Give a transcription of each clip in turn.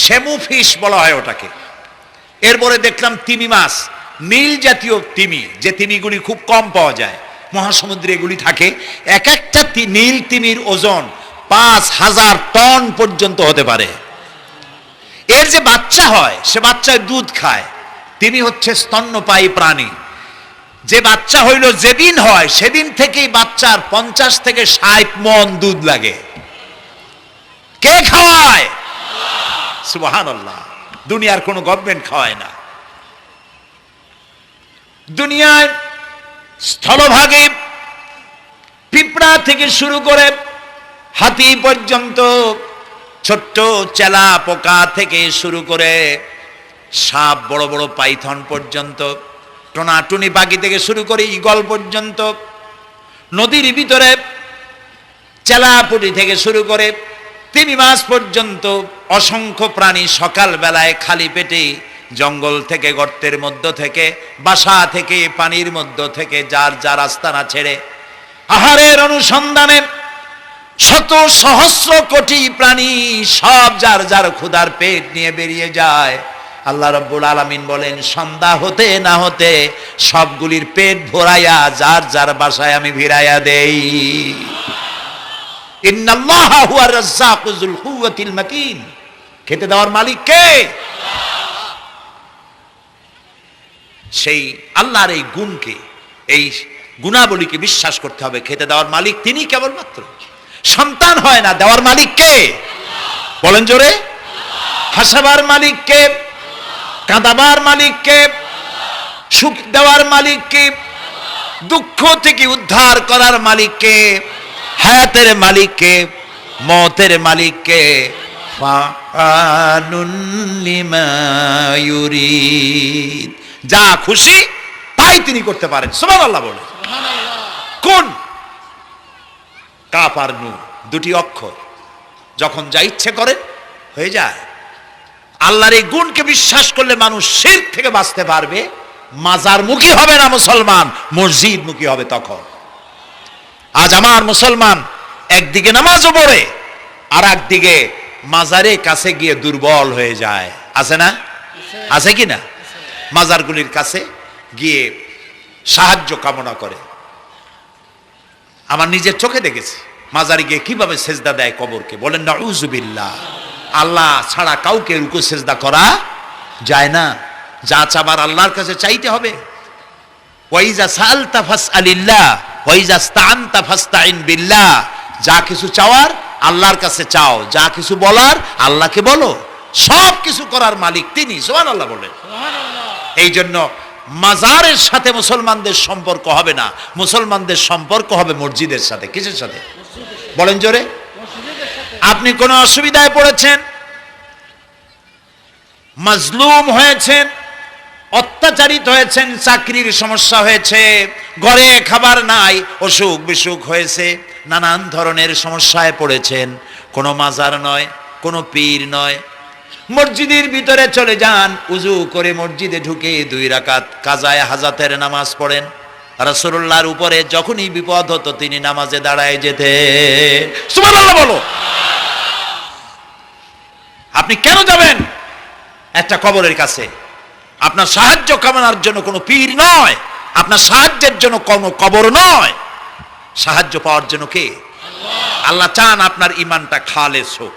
সেমু fish বলা হয় ওটাকে। এরপরে দেখলাম তিমি মাছ, নীল জাতীয় তিমি, যে তিমিগুলি খুব কম পাওয়া যায় মহাসমুদ্রে এগুলি থাকে। এক একটা নীল তিমির ওজন 5,000 টন পর্যন্ত হতে পারে। এর যে বাচ্চা হয় সে বাচ্চায় দুধ খায়। তিমি হচ্ছে স্তন্যপায়ী প্রাণী। যে বাচ্চা হইল যেদিন হয় সেদিন থেকেই বাচ্চার 50 থেকে 60 মণ দুধ লাগে। কে খাওয়ায়? সুবহানাল্লাহ। দুনিয়ার কোনো গভর্নমেন্ট খাওয়ায় না। দুনিয়ায় স্থলভাগে পিঁপড়া থেকে শুরু করে হাতি পর্যন্ত, ছোট্ট চেলা পোকা থেকে শুরু করে সাপ, বড় বড় পাইথন পর্যন্ত, টোনাটুনি পাখি থেকে শুরু করে ঈগল পর্যন্ত, নদীর ভিতরে চেলাপুটি থেকে শুরু করে তিমি মাছ পর্যন্ত অসংখ্য প্রাণী সকাল বেলায় খালি পেটে জঙ্গল থেকে, গর্তের মধ্য থেকে, বাসা থেকে, পানির মধ্য থেকে যার যার আস্তানা ছেড়ে আহারের অনুসন্ধানে শত সহস্র কোটি প্রাণী সব যার যার ক্ষুধার পেট নিয়ে বেরিয়ে যায়। আল্লাহ রাব্বুল আলামিন বলেন, সন্ধ্যা হতে না হতে সবগুলির পেট ভরাইয়া যার যার বাসায় আমি ভিড়াইয়া দেই। ইন্নাল্লাহা হুয়ার রাজ্জাকু যুল কুওয়াতিল মাতিন। খেতে দেওয়ার মালিক কে? সেই আল্লাহর এই গুণকে, এই গুণাবলীকে বিশ্বাস করতে হবে। খেতে দেওয়ার মালিক তিনি কেবলমাত্র। সন্তান হয় না, দেওয়ার মালিক কে? বলেন জোরে। হাসাবার মালিক কে? কাঁদাবার মালিক কে? সুখ দেওয়ার মালিক কে? দুঃখ থেকে উদ্ধার করার মালিক কে? হায়াতের মালিক কে? মওতের মালিক কে? ফাআলুন লিমা ইউরিদ। যা খুশি তাই তিনি করতে পারেন। সুবহানাল্লাহ বলে। কোন? কাফ আর নুন, দুটি অক্ষর। যখন যা ইচ্ছে করেন হয়ে যায়। আল্লাহর এই গুণকে বিশ্বাস করলে মানুষ শিরক থেকে বাঁচতে পারবে। মাজার মুখী হবে না মুসলমান, মসজিদ মুখী হবে তখন। আজ আমার মুসলমান একদিকে নামাজও পড়ে আর একদিকে মাজারের কাছে গিয়ে দুর্বল হয়ে যায়। আছে না? আছে কি না? মাজারগুলির কাছে গিয়ে সাহায্য কামনা করে। আমার নিজের চোখে দেখেছি মাজারে গিয়ে কিভাবে সেজদা দেয় কবরকে। বলেন নাউযুবিল্লাহ। আল্লাহ ছাড়া কাউকে রুকু সেজদা করা যায় না। যা চাবার আল্লাহর কাছে চাইতে হবে। ওয়াইজা সাআলতা ফাসআলিল্লাহ ওয়াইজা ইসতাআনতা ফাসতাইন বিল্লাহ। যা কিছু চাওয়ার আল্লাহর কাছে চাও, যা কিছু বলার আল্লাহকে বলো। সব কিছু করার মালিক তিনি। সুবহানাল্লাহ বলেন। এই জন্য মাজারের সাথে মুসলমানদের সম্পর্ক হবে না, মুসলমানদের সম্পর্ক হবে মসজিদের সাথে। কিসের সাথে? বলেন জোরে। আপনি কোন অসুবিধায় পড়েছেন, মাজলুম হয়েছেন, অত্যাচারিত হয়েছেন, চাকরির সমস্যা হয়েছে, ঘরে খাবার নাই, অসুখ বিসুখ হয়েছে, নানান ধরনের সমস্যায় পড়েছেন, কোনো মাজার নয়, কোনো পীর নয়, মসজিদের ভিতরে চলে যান, উজু করে মসজিদে ঢুকে 2 রাকাত কাজায়ে হাজাতের নামাজ পড়েন। রাসূলুল্লাহর উপরে যখনই বিপদ হতো তিনি নামাজে দাঁড়ায় যেতেন। সুবহানাল্লাহ বলো। আপনি কেন যাবেন একটা কবরের কাছে? আপনার সাহায্য কামনার জন্য কোনো পীর নয়, আপনার সাহায্যের জন্য কোনো কবর নয়। সাহায্য পাওয়ার জন্য কে? আল্লাহ চান আপনার ঈমানটা খালেস হোক।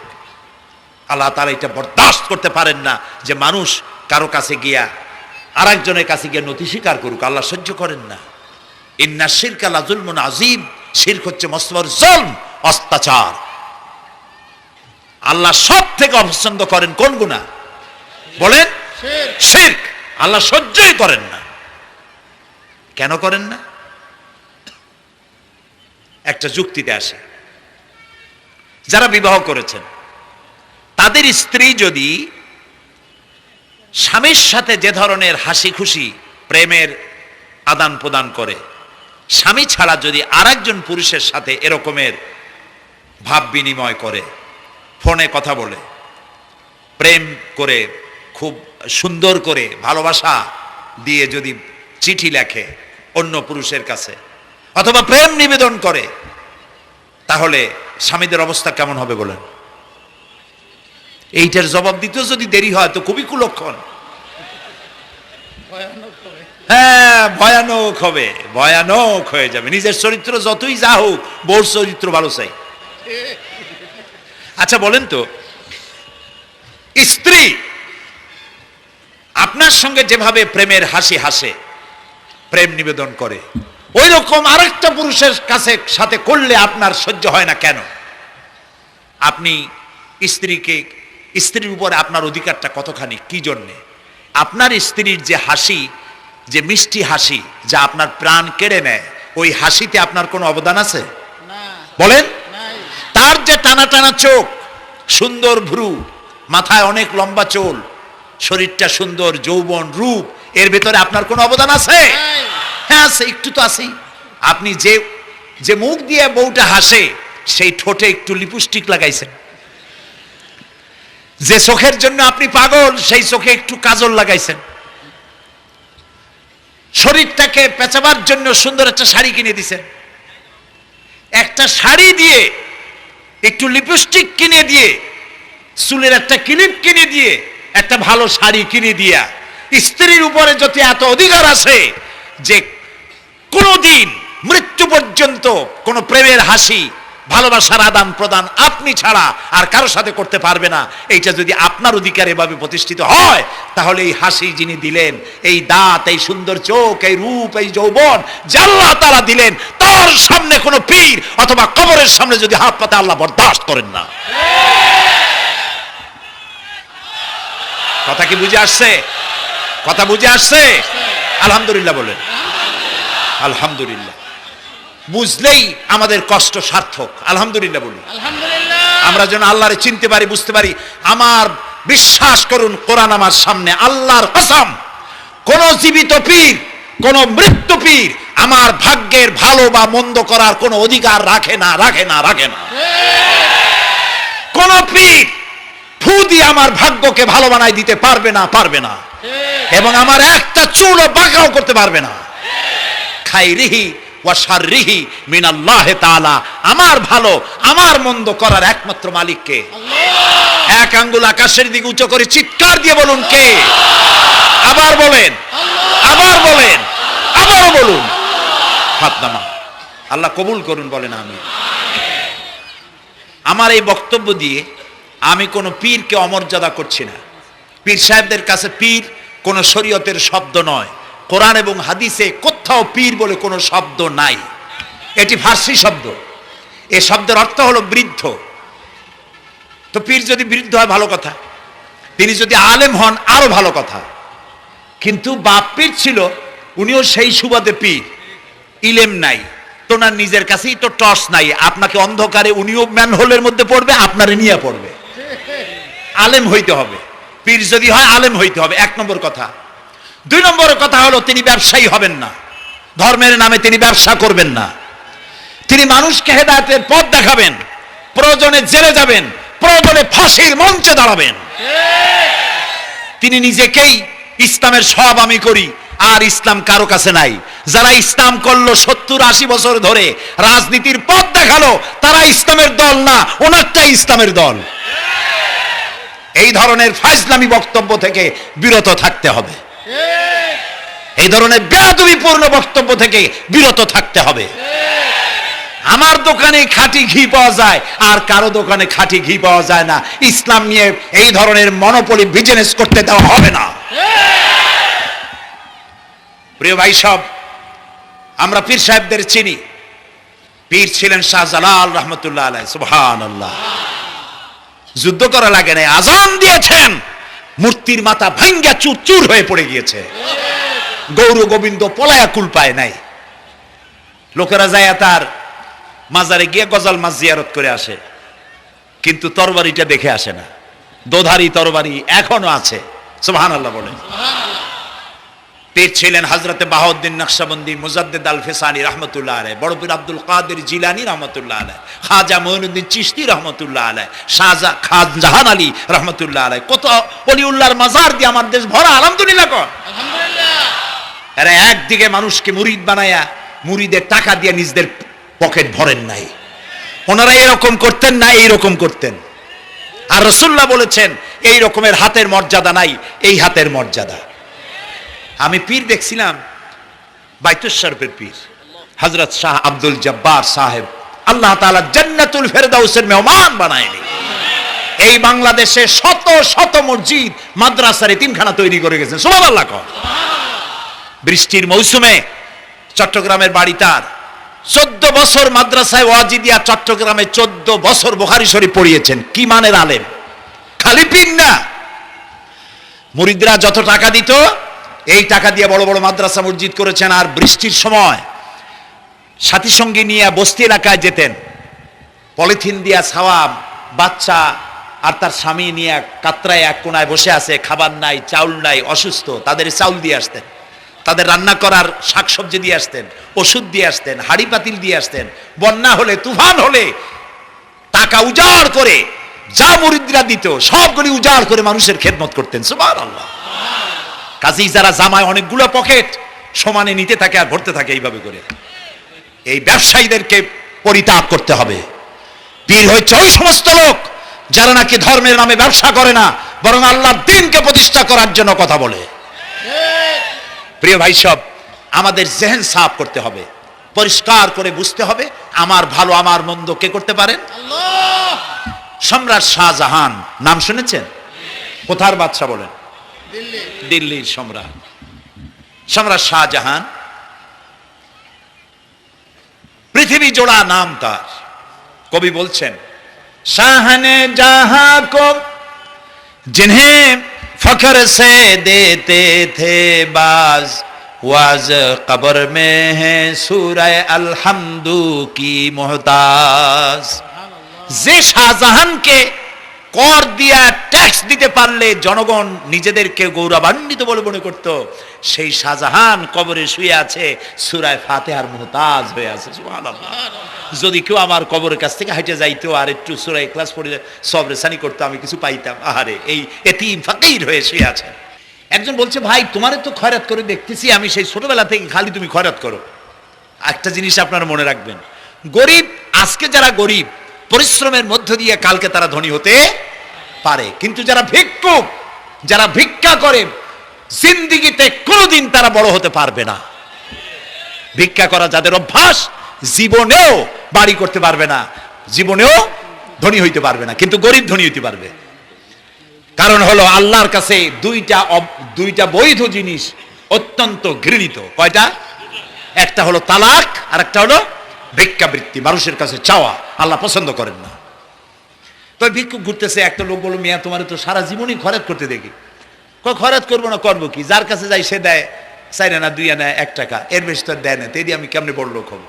আল্লাহ তাআলা এটা বরদাস্ত করতে পারেন না যে মানুষ কারো কাছে গিয়া আরেকজনের কাছে গিয়ে নতি স্বীকার করুক। আল্লাহ সহ্য করেন না। ইন্না শিরকা লাযুলমুন আযীম। শিরক হচ্ছে মস্ত বড় জুলম, অত্যাচার। আল্লাহ সব থেকে অপছন্দ করেন কোন গুনাহ? বলেন শিরক। আল্লাহ সহ্যই করেন না। কেন করেন না? একটা যুক্তিতে আসে। যারা বিবাহ করেছেন তাদের স্ত্রী যদি স্বামীর সাথে যে ধরনের হাসি খুশি প্রেমের আদান প্রদান করে, স্বামী ছাড়া যদি আরেকজন পুরুষের সাথে এরকমের ভাব বিনিময় করে, ফোনে কথা বলে, প্রেম করে, খুব সুন্দর করে ভালোবাসা দিয়ে যদি চিঠি লেখে অন্য পুরুষের কাছে অথবা প্রেম নিবেদন করে, তাহলে স্বামীদের অবস্থা কেমন হবে বলেন? এইটার জবাব দিতেও যদি দেরি হয় তো খুবই কুলক্ষণ। হ্যাঁ, ভয়ানক হবে, ভয়ানক হয়ে যাবে। নিজের চরিত্র যতই যা হোক, বউর চরিত্র ভালো চাই। আচ্ছা বলেন তো, স্ত্রী আপনার সঙ্গে যেভাবে প্রেমের হাসি হাসে, প্রেম নিবেদন করে, ওই রকম আরেকটা পুরুষের কাছে সাথে করলে আপনার সহ্য হয় না কেন? আপনি স্ত্রীর উপরে আপনার অধিকারটা কতখানি, কি জন্যে? আপনার স্ত্রীর যে হাসি, যে মিষ্টি হাসি, যা আপনার প্রাণ কেড়ে নেয়, ওই হাসিতে আপনার কোনো অবদান আছে? বলেন। তার যে টানা টানা চোখ, সুন্দর ভ্রু, মাথায় অনেক লম্বা চুল, শরীরটা সুন্দর, যৌবন, রূপ, এর ভেতরে আপনার কোনো অবদান আছে? হ্যাঁ আছে, একটু তো আছেই। আপনি যে মুখ দিয়ে বউটা হাসে, সেই ঠোঁটে একটু লিপস্টিক লাগাইছেন। যে চোখের জন্য আপনি পাগল, সেই চোখে একটু কাজল লাগাইছেন। শরীরটাকে পেঁচাবার জন্য সুন্দর একটা শাড়ি কিনে দিছেন। একটা শাড়ি দিয়ে, একটু লিপস্টিক কিনে দিয়ে, চুলের একটা ক্লিপ কিনে দিয়ে, একটা ভালো শাড়ি কিনে দিয়া স্ত্রীর উপরে যদি এত অধিকার আছে যে কোনদিন মৃত্যু পর্যন্ত কোন প্রেমের হাসি, ভালোবাসার আদান প্রদান আপনি ছাড়া আর কারো সাথে করতে পারবে না, এইটা যদি আপনার অধিকার এভাবে প্রতিষ্ঠিত হয়, তাহলে এই হাসি যিনি দিলেন, এই দাঁত, এই সুন্দর চোখ, এই রূপ, এই যৌবন যা আল্লাহ তাআলা দিলেন, তার সামনে কোনো পীর অথবা কবরের সামনে যদি হাত পাতে আল্লাহ বরদাস্ত করেন না। কথা কি বুঝে আসছে? কথা বুঝে আসছে? আলহামদুলিল্লাহ বলেন। আলহামদুলিল্লাহ। বুঝলেই আমাদের কষ্ট সার্থক। আলহামদুলিল্লাহ বলি। আমরা যেন আল্লাহরে চিনতে পারি, বুঝতে পারি। আমার বিশ্বাস করুন, কোরআন আমার সামনে, আল্লাহর কসম, কোন জীবিত পীর, কোন মৃত্যু পীর আমার ভাগ্যের ভালো বা মন্দ করার কোন অধিকার রাখে না, রাখে না, রাখে না। কোন পীর ফু দিয়ে আমার ভাগ্যকে ভালো বানাই দিতে পারবে না, পারবে না। এবং আমার একটা চুলও বাঁকাও করতে পারবে না। খাইরিহি ওয়া শাররিহি মিনাল্লাহি তাআলা। আমার ভালো, আমার মন্দ করার একমাত্র মালিক কে? আল্লাহ। এক আঙ্গুল আকাশের দিকে উঁচু করে চিৎকার দিয়ে বলুন, কে? আবার বলেন, আবার বলেন, আবারও বলুন। হাত নামা। আল্লাহ কবুল করুন, বলেন আমিন। আমার এই বক্তব্য দিয়ে আমি কোনো পীরকে অমর্যাদা করছি না। পীর সাহেবদের কাছে পীর কোনো শরীয়তের শব্দ নয়। কোরআন এবং হাদিসে কোথাও পীর বলে কোনো শব্দ নাই। এটি ফার্সি শব্দ। এই শব্দের অর্থ হলো বৃদ্ধ। তো পীর যদি বৃদ্ধ হয় ভালো কথা, তিনি যদি আলেম হন আরো ভালো কথা। কিন্তু বাপ পীর ছিল, উনিও সেই সুবাদে পীর। ইলেম নাই, তোনার নিজের কাছেই তো টর্চ নাই। আপনাকে অন্ধকারে উনিও ম্যানহোলের মধ্যে পড়বে, আপনারে নিয়ে পড়বে। আলেম হইতে হবে। পীর যদি হয় আলেম হইতে হবে, এক নম্বর কথা। দুই নম্বর কথা হলো, তিনি ব্যবসায়ী হবেন না। ধর্মের নামে তিনি ব্যবসা করবেন না। তিনি মানুষকে হেদায়েতের পথ দেখাবেন। প্রয়োজনে জেলে যাবেন, প্রয়োজনে ফাঁসির মঞ্চে দাঁড়াবেন। তিনি নিজেকেই ইসলামের সব আমি করি, আর ইসলাম কারো কাছে নাই। যারা ইসলাম করলো 70-80 বছর ধরে, রাজনীতির পথ দেখালো, তারা ইসলামের দল না, ওনারটাই ইসলামের দল। এই ধরনের ফাজলামি বক্তব্য থেকে বিরত থাকতে হবে। এই ধরনের বেয়াদবিপূর্ণ বক্তব্য থেকে বিরত থাকতে হবে। আমার দোকানে খাঁটি ঘি পাওয়া যায়, আর কারো দোকানে খাঁটি ঘি পাওয়া যায় না। ইসলাম নিয়ে এই ধরনের মনোপলি বিজনেস করতে দেওয়া হবে না। প্রিয় ভাই সব, আমরা পীর সাহেবদের চিনি। পীর ছিলেন শাহজালাল রহমতুল্লাহ আলাইহি। সুবহানাল্লাহ। যুদ্ধ করা লাগে না, আজান দিয়েছেন, মূর্তির মাথা ভাঙ্গা চুর চুর হয়ে পড়ে গিয়েছে। গৌর গোবিন্দ পলায়া কুল পায় নাই। লোকেরা যায় তার মাজারে গিয়ে গজাল মাছ জিয়ারত করে আসে, কিন্তু তরবারিটা দেখে আসে না। দোধারি তরবারি এখনো আছে। সুবহানাল্লাহ বলেন। পীর ছিলেন হযরতে বাহাউদ্দিন নকশবন্দি, মুজাদ্দিদ আল ফিসানি রহমতুল্লাহ আলাইহি, বড় পীর আব্দুল কাদের জিলানী রহমতুল্লাহ আলাইহি, খাজা মঈনুদ্দিন চিশতি রহমতুল্লাহ আলাইহি, খানজাহান আলী রহমতুল্লাহ আলাইহি। কত ওলিউল্লাহর মাজার দিয়ে আমার দেশ ভরা। আলহামদুলিল্লাহ কর। আলহামদুলিল্লাহ। এরা একদিকে মানুষকে মুরিদ বানায়া মুরিদের টাকা দিয়ে নিজেদের পকেট ভরেন নাই। ওনারা এরকম করতেন না, এইরকম করতেন। আর রাসূলুল্লাহ বলেছেন এই রকমের হাতের মর্যাদা নাই, এই হাতের মর্যাদা। আমি পীর দেখছিলাম, বাইতুল শরীফের পীর হযরত শাহ আব্দুল জব্বার সাহেব, আল্লাহ তাআলা জান্নাতুল ফেরদাউসের মেহমান বানায়নি। এই বাংলাদেশে শত শত মসজিদ মাদ্রাসার এতিমখানা তৈরি করে গেছেন, সুবহানাল্লাহ। বৃষ্টির মৌসুমে চট্টগ্রামের বাড়ি তার, 14 বছর মাদ্রাসায় ওয়াজিদিয়া চট্টগ্রামে 14 বছর বুখারী শরীফ পড়িয়েছেন। কি মানের আলেম, খালি পীর না। মুরিদরা যত টাকা দিত এই টাকা দিয়ে বড় বড় মাদ্রাসা মসজিদ করেছেন। আর বৃষ্টির সময় সাথী সঙ্গী নিয়ে বস্তি এলাকায় যেতেন, পলিথিন দিয়া ছাওয়া, বাচ্চা আর তার স্বামী নিয়ে কাতরায় এক কোনায় বসে আছে, খাবার নাই, চাউল নাই, অসুস্থ, তাদের চাউল দিয়ে আসতেন, তাদের রান্না করার শাকসবজি দিয়ে আসতেন, ওষুধ দিয়ে আসতেন, হাড়ি পাতিল দিয়ে আসতেন। বন্যা হলে, তুফান হলে টাকা উজাড় করে যা মুরিদরা দিত সবগুলি উজাড় করে মানুষের খেদমত করতেন, সুবহানাল্লাহ। কাজেই যারা জামায় অনেকগুলো পকেট সমানে নিতে থাকে আর ভরতে থাকে এইভাবে করে, এই ব্যবসায়ীদেরকে পরিত্যাগ করতে হবে। পীর হচ্ছে ওই সমস্ত লোক যারা নাকি ধর্মের নামে ব্যবসা করে না, বরং আল্লাহর দ্বীনকে প্রতিষ্ঠা করার জন্য কথা বলে। প্রিয় ভাই সব, আমাদের জেহেন সাফ করতে হবে, পরিষ্কার করে বুঝতে হবে আমার ভালো আমার মন্দ কে করতে পারেন? আল্লাহ। সম্রাট শাহজাহান নাম শুনেছেন? কোথার বাদশা বলেন? দিল্লির সম্রাট। সম্রাট শাহজাহান পৃথিবী জোড়া নাম তার। কবি বলছেন, শাহনে জাহাं को जिन्हें फख्र से देते थे बाज, वाज कब्र में है सूरह अलहम्दु की मोहताज। যে শাহজাহানকে কর দিয়া ট্যাক্স দিতে পারলে জনগণ নিজেদেরকে গৌরবান্বিত বলে মনে করত, সেই শাহজাহান কবরে শুয়ে আছে, সূরা ফাতিহার মুহতাজ হয়ে আছে, সুবহানাল্লাহ। যদি কেউ আমার কবরের কাছ থেকে হাঁটে যাইতো আর একটু সূরা ইখলাস পড়ে সবরেসানি করতো, আমি কিছু পাইতাম। আহারে, এই এতিম ফকির হয়ে শুয়ে আছে। একজন বলছে, ভাই তোমারে তো খয়রাত করে দেখতেছি আমি সেই ছোটবেলা থেকে, খালি তুমি খয়রাত করো। একটা জিনিস আপনারা মনে রাখবেন, গরিব, আজকে যারা গরিব পরিশ্রমের মধ্য দিয়ে কালকে তারা ধনী হতে পারে, কিন্তু যারা ভিক্ষুক, যারা ভিক্ষা করে, জিন্দেগিতে কোনোদিন তারা বড় হতে পারবে না। ভিক্ষা করা যাদের অভ্যাস, জীবনেও বাড়ি করতে পারবে না, জীবনেও ধনী হইতে পারবে না, কিন্তু গরিব ধনী হইতে পারবে। কারণ হলো আল্লাহর কাছে দুইটা বৈধ জিনিস অত্যন্ত ঘৃণিত। কয়টা? একটা হলো তালাক, আর একটা হলো ভিক্ষাবৃত্তি, মানুষের কাছে চাওয়া। আল্লাহ পছন্দ করেন না। তো ভিক্ষুক ঘুরতেছে, একটা লোক বলল, মিয়া তোমার তো সারা জীবনই খরচ করতে দেখি। খরচ করবো না, করবো কি? যার কাছে যাই সে দেয় 4 আনা 2 আনা 1 টাকা, এর বেশি তো দেয় না। তেদি আমি কেমনে বড় লোক হবো?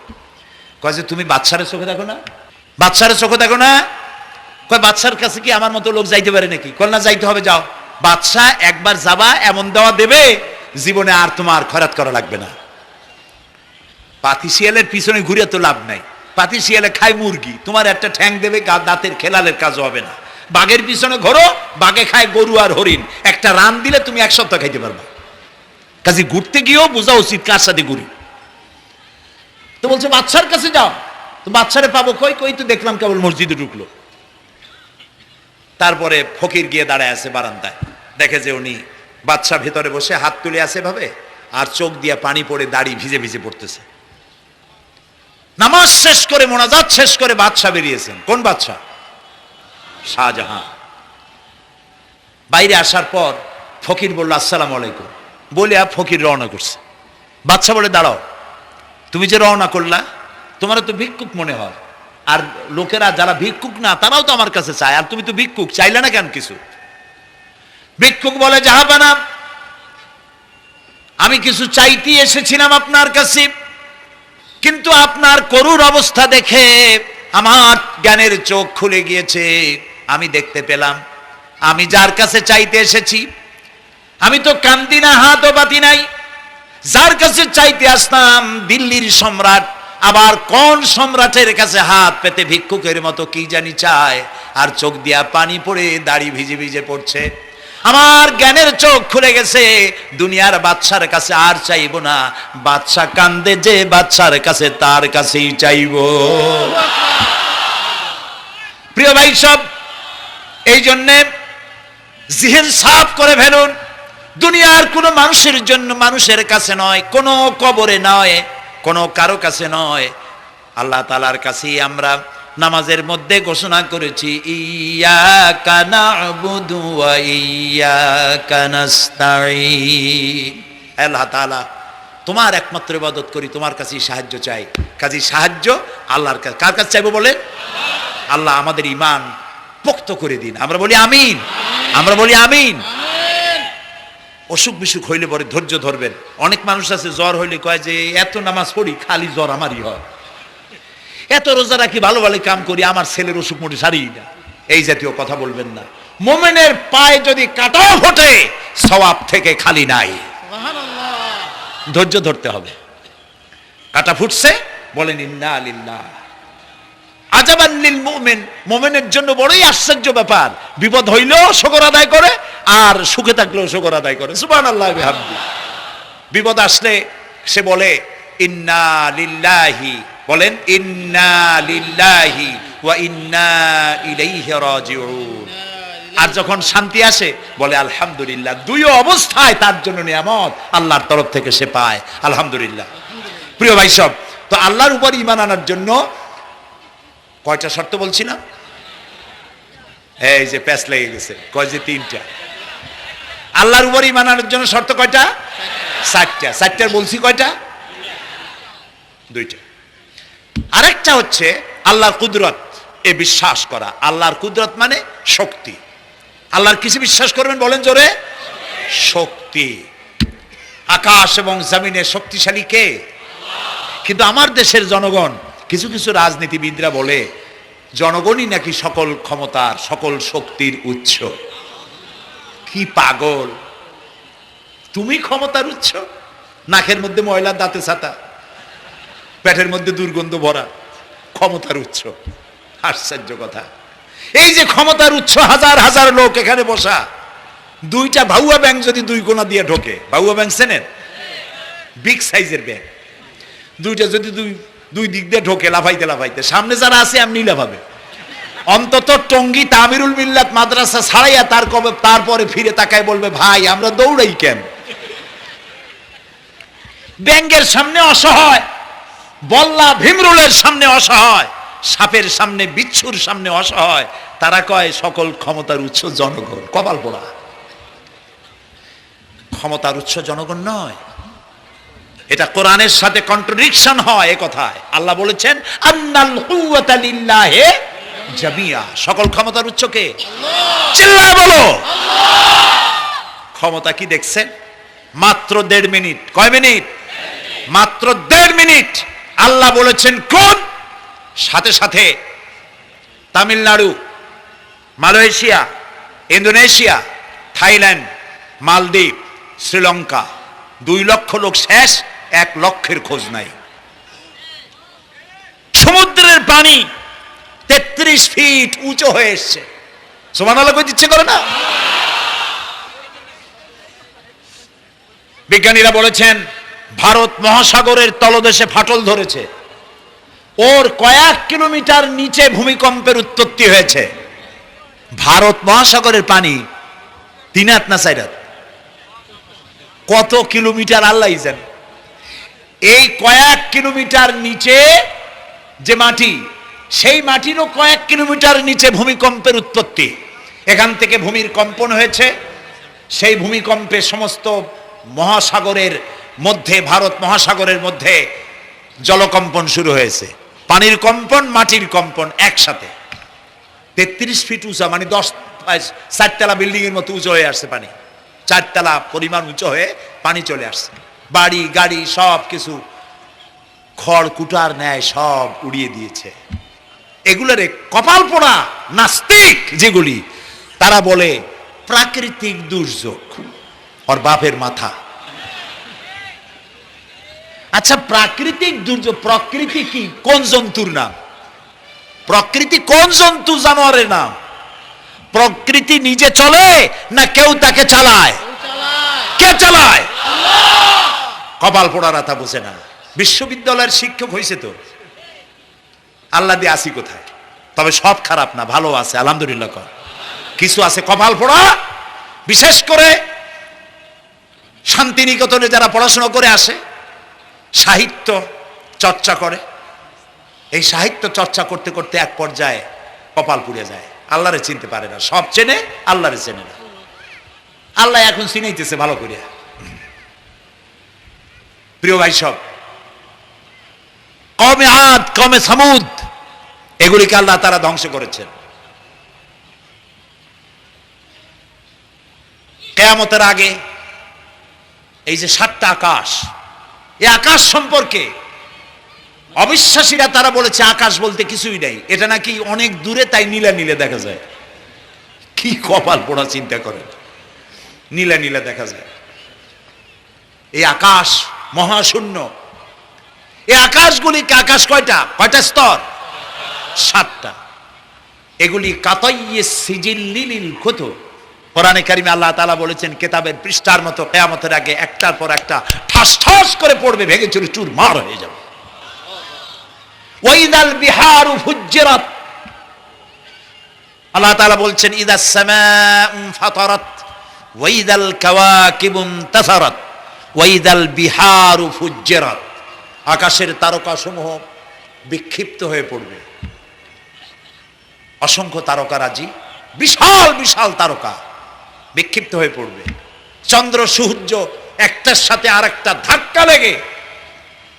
কয় যে তুমি বাদশার চোখে দেখো না, বাদশার চোখে দেখো না। কয় বাদশার কাছে কি আমার মতো লোক যাইতে পারে নাকি? কল না, যাইতে হবে, যাও। বাদশা একবার যাবা, এমন দেওয়া দেবে জীবনে আর তোমার খরচ করা লাগবে না। পাতি শিয়ালের পিছনে ঘুরে তো লাভ নাই। পাতি শিয়ালে খায় মুরগি, তোমার একটা ঠ্যাং দেবে, দাঁতের খেলালের কাজ হবে না। বাঘের পিছনে ঘোরো, বাঘে খায় গরু আর হরিণ, একটা রান দিলে তুমি 1 সপ্তাহ খাইতে পারবা। কাজে ঘুরতে গিয়েও বোঝা উচিত কার সাথে ঘুরি। তো বলছে বাদশার কাছে যাও। তো বাদশারে পাবো কই? কই তো দেখলাম কেবল মসজিদে ঢুকলো। তারপরে ফকির গিয়ে দাঁড়ায় আছে বারান্দায়, দেখে যে উনি বাদশা ভেতরে বসে হাত তুলে আছে ভাবে, আর চোখ দিয়া পানি পড়ে দাড়ি ভিজে ভিজে পড়তেছে। নামাজ শেষ করে, মোনাজাত শেষ করে বাদশা বেরিয়েছেন। কোন বাদশা? শাহজাহান। বাইরে আসার পর ফকির বলল, আসসালামু আলাইকুম বলে ফকির রওনা করছে। বাদশা বলে, দাঁড়াও, তুমি যে রওনা করলা, তোমার তো ভিক্ষুক মনে হয়, আর লোকেরা যারা ভিক্ষুক না তারাও তো আমার কাছে চায়, আর তুমি তো ভিক্ষুক, চাইলে না কেন কিছু? ভিক্ষুক বলে, জাহাপানা, আমি কিছু চাইতে এসেছিলাম আপনার কাছে, কিন্তু আপনার করুণ অবস্থা দেখে আমার জ্ঞানের চোখ খুলে গিয়েছে। আমি দেখতে পেলাম আমি যার কাছে চাইতে এসেছি, আমি তো কান্দি না, হাতও পাতি নাই। যার কাছে চাইতে আসতাম দিল্লির সম্রাট, আবার কোন সম্রাটের কাছে হাত পেতে ভিক্ষুকের মতো কি জানি চায়, আর চোখ দিয়া পানি পড়ে দাড়ি ভিজে ভিজে পড়ছে। আমার জ্ঞানের চোখ খুলে গেছে, দুনিয়ার বাদশার কাছে আর চাইবো না। বাদশা কান্দে যে বাদশার কাছে, তার কাছেই চাইবো। প্রিয় ভাই সব, এই জন্যে জিহ্ন সাফ করে ফেলুন। দুনিয়ার কোনো মানুষের জন্য, মানুষের কাছে নয়, কোনো কবরে নয়, কোনো কারো কাছে নয়, আল্লাহ তাআলার কাছেই আমরা নামাজের মধ্যে ঘোষণা করেছি, ইয়্যাকা না'বুদু ওয়া ইয়্যাকা নাস্তাঈন। আল্লাহ তাআলা, তোমার একমাত্র ইবাদত করি, তোমার কাছেই সাহায্য চাই। কাজেই সাহায্য আল্লাহর কাছে। কার কাছে চাইবো বলেন? আল্লাহ আমাদের ঈমান পোক্ত করে দিন। আমরা বলি আমিন, আমরা বলি আমিন। অসুখ বিসুখ হইলে পরে ধৈর্য ধরবেন। অনেক মানুষ আছে জ্বর হইলে কয় যে এত নামাজ পড়ি খালি জ্বর আমারই হয়, এত রোজা রাখি, ভালো ভালো কাম করি, আমার ছেলের অসুখ মোটে সারি না। এই জাতীয় কথা বলবেন না। মুমিনের পায়ে যদি কাঁটাও ফোটে সওয়াব থেকে খালি নাই। ধৈর্য ধরতে হবে। কাঁটা ফুটছে, বলেন ইন্না লিল্লাহ। আজাবান লিল মুমিন, মুমিনের জন্য বড়ই আশ্চর্য ব্যাপার, বিপদ হইলেও শুকর আদায় করে আর সুখে থাকলেও শুকর আদায় করে। সুবহানাল্লাহ বিহামদি। বিপদ আসলে সে বলে ইন্না লিল্লাহি, বলেন ইন্না লিল্লাহি ওয়া ইন্না ইলাইহি রাজিউন। আর যখন শান্তি আসে বলে আলহামদুলিল্লাহ। দুই অবস্থায় তার জন্য নিয়ামত আল্লাহর তরফ থেকে সে পায়, আলহামদুলিল্লাহ। প্রিয় ভাই সব, তো আল্লাহর উপর ঈমান আনার জন্য কয়টা শর্ত বলছিলাম? এই যে প্যাচ লেগে গেছে, কয় যে তিনটা। আল্লাহর উপর ঈমান আনার জন্য শর্ত কয়টা? চারটা। চারটার বলছি কয়টা? দুইটা। আরেকটা হচ্ছে আল্লাহর কুদরত এ বিশ্বাস করা। আল্লাহর কুদরত মানে শক্তি। আল্লাহর কিছু বিশ্বাস করবেন, বলেন জোরে? শক্তি। আকাশ এবং জমিনের শক্তিশালী কে? কিন্তু আমার দেশের জনগণ, কিছু কিছু রাজনীতিবিদরা বলে জনগণই নাকি সকল ক্ষমতার, সকল শক্তির উৎস। কি পাগল! তুমি ক্ষমতার উৎস? নাকের মধ্যে ময়লা, দাঁতে ছাতা, পেটের মধ্যে দুর্গন্ধ ভরা, ক্ষমতার উৎস। আশ্চর্য কথা। এই যে ক্ষমতার উৎস, হাজার হাজার লোক এখানে বসা, দুইটা ভাউয়া ব্যাংক যদি দুই কোণা দিয়ে ঢোকে, ভাউয়া ব্যাংক চেনেন? বিগ সাইজের ব্যাংক, দুইটা যদি দুই দিক দিয়ে ঢোকে লাফাইতে লাফাইতে, সামনে যারা আছে এমনি লাফাবে। অন্তত টঙ্গী তামিরুল মিল্লাত মাদ্রাসা ছাড়াইয়া তারপরে ফিরে তাকায় বলবে, ভাই আমরা দৌড়াই কেন? ব্যাংকের সামনে অসহায়, বল্লা ভীমরুলের সামনে অসহায়, সাপের সামনে, বিচ্ছুর সামনে অসহায়, তারা কয় সকল ক্ষমতার উৎস জনগণ। কপাল পোড়া। ক্ষমতার উৎস জনগণ নয়। এটা কোরআনের সাথে কন্ট্রাডিকশন হয় এ কথায়। আল্লাহ বলেছেন আন্নাল কুওয়াতা লিল্লাহি জামিয়া। সকল ক্ষমতার উৎস কে? চিল্লায় বলো আল্লাহ। ক্ষমতা কি দেখছেন? মাত্র 1.5 মিনিট। কয় মিনিট? মাত্র 1.5 মিনিট। আল্লাহ বলেছেন কোন? সাথে সাথে তামিলনাড়ু, মালয়েশিয়া, ইন্দোনেশিয়া, থাইল্যান্ড, মালদ্বীপ, শ্রীলঙ্কা 2 লক্ষ লোক শেষ, 1 লক্ষের খোঁজ নাই। সমুদ্রের পানি 33 ফিট উঁচু হয়ে এসছে। সুবহানাল্লাহ কইতে ইচ্ছে করে না? বিজ্ঞানীরা বলেছেন ভারত মহাসাগরের তলদেশে ফাটল ধরেছে, ওর কয়েক কিলোমিটার নিচে ভূমিকম্পের উৎপত্তি হয়েছে। ভারত মহাসাগরের পানি 3 হাত না 4 হাত, কত কিলোমিটার আল্লাহই জানে। এই কয়েক কিলোমিটার নিচে যে মাটি, সেই মাটিরও কয়েক কিলোমিটার নিচে ভূমিকম্পের উৎপত্তি। এখান থেকে ভূমির কম্পন হয়েছে। সেই ভূমিকম্পে সমস্ত মহাসাগরের মধ্যে, ভারত মহাসাগরের মধ্যে জলকম্পন শুরু হয়েছে। পানির কম্পন, মাটির কম্পন একসাথে। 33 ফিট উঁচা, মানে 4 তলা বিল্ডিং এর মতো উঁচু হয়ে আসছে পানি। 4 তলা পরিমাণ উঁচু হয়ে পানি চলে আসছে। বাড়ি গাড়ি সব কিছু খড় কুটার ন্যায় সব উড়িয়ে দিয়েছে। এগুলোরে কপাল পোড়া নাস্তিক যেগুলি, তারা বলে প্রাকৃতিক দুর্যোগ। ওর বাপের মাথা। আচ্ছা, প্রাকৃতিক দুর্যোগ, প্রকৃতি কি? কোন জন্তুর নাম? প্রকৃতি কোন জন্তু জানোয়ারের নাম? প্রকৃতি নিজে চলে না কেউ তাকে চালায়? কে চালায়? কপাল পোড়ারা তা বোঝে না। বিশ্ববিদ্যালয়ের শিক্ষক হয়েছে তো, আল্লাহ দিয়ে আসি কোথায়? তবে সব খারাপ না, ভালো আছে, আলহামদুলিল্লাহ কর। কিছু আছে কপাল পোড়া, বিশেষ করে শান্তিনিকেতনে যারা পড়াশোনা করে আসে, সাহিত্য চর্চা করে, এই সাহিত্য চর্চা করতে করতে এক পর্যায়ে কপাল পুড়ে যায়, আল্লাহরে চিনতে পারে না। সব চেনে, আল্লাহরে চেনে না। আল্লাহ এখন চিনাইতেছে ভালো করিয়া। প্রিয় ভাই, সব কমে আদ, কমে সামুদ, এগুলিকে আল্লাহ তারা ধ্বংস করেছেন। কিয়ামতের আগে এই যে 7টা আকাশ, এই আকাশ সম্পর্কে অবিশ্বাসীরা তারা বলেছে আকাশ বলতে কিছুই নাই, এটা নাকি অনেক দূরে, তাই নীলা নীলে দেখা যায়। কি কপাল পোড়া চিন্তা করেন, নীলা নীলা দেখা যায়। এই আকাশ মহাশূন্য। এই আকাশগুলিকে, আকাশ কয়টা স্তর? 7টা। এগুলি কাতাইয়ে সিজিল্লিল কুতুব। কোরআনে কারিমে আল্লাহ তাআলা বলেছেন কিতাবের পৃষ্ঠার মতো কিয়ামতের আগে একটার পর একটা ঠাস ঠাস করে পড়বে, ভেঙে চুরে চুরমার হয়ে যাবে। ওয়াইদাল বিহারু ফুজ্জিরাত, আল্লাহ তাআলা বলছেন ইদাস সামাউ ফাতারাত ওয়াইদাল কাওয়াকিবু ইনতাসারাত ওয়াইদাল বিহারু ফুজ্জিরাত। আকাশের তারকাসমূহ বিক্ষিপ্ত হয়ে পড়বে। অসংখ্য তারকারাজি, বিশাল বিশাল তারকা বিক্ষিপ্ত হয়ে পড়বে। চন্দ্র সূর্য একটার সাথে আরেকটা ধাক্কা লেগে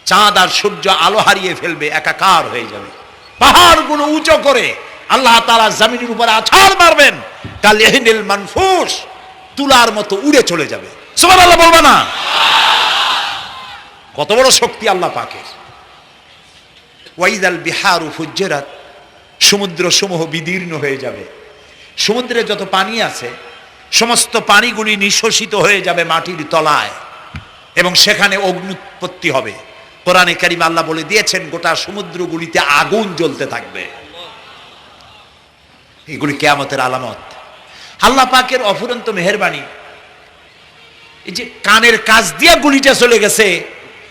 চাঁদ আর সূর্য আলো হারিয়ে ফেলবে, একাকার হয়ে যাবে। পাহাড়গুলো উঁচু করে আল্লাহ তাআলা জমিনের উপরে আছাড় মারবেন, কালিহিনিল মানফুস, তুলার মতো উড়ে চলে যাবে। সুবহানাল্লাহ বলবা না? কত বড় শক্তি আল্লাহ পাকের। ওয়াইদাল বিহারু ফুজ্জিরাত, সমুদ্র সমূহ বিদীর্ণ হয়ে যাবে। সমুদ্রে যত পানি আছে সমস্ত পানিগুলি নিঃশোষিত হয়ে যাবে মাটির তলায়, এবং সেখানে অগ্নুৎপত্তি হবে। কোরআনে কারিমে আল্লাহ বলে দিয়েছেন গোটা সমুদ্রগুলিতে আগুন জ্বলতে থাকবে। এগুলি কিয়ামতের আলামত। আল্লাহ পাকের অফুরন্ত মেহেরবানি। এই যে কানের কাছ দিয়ে গুলিটা চলে গেছে,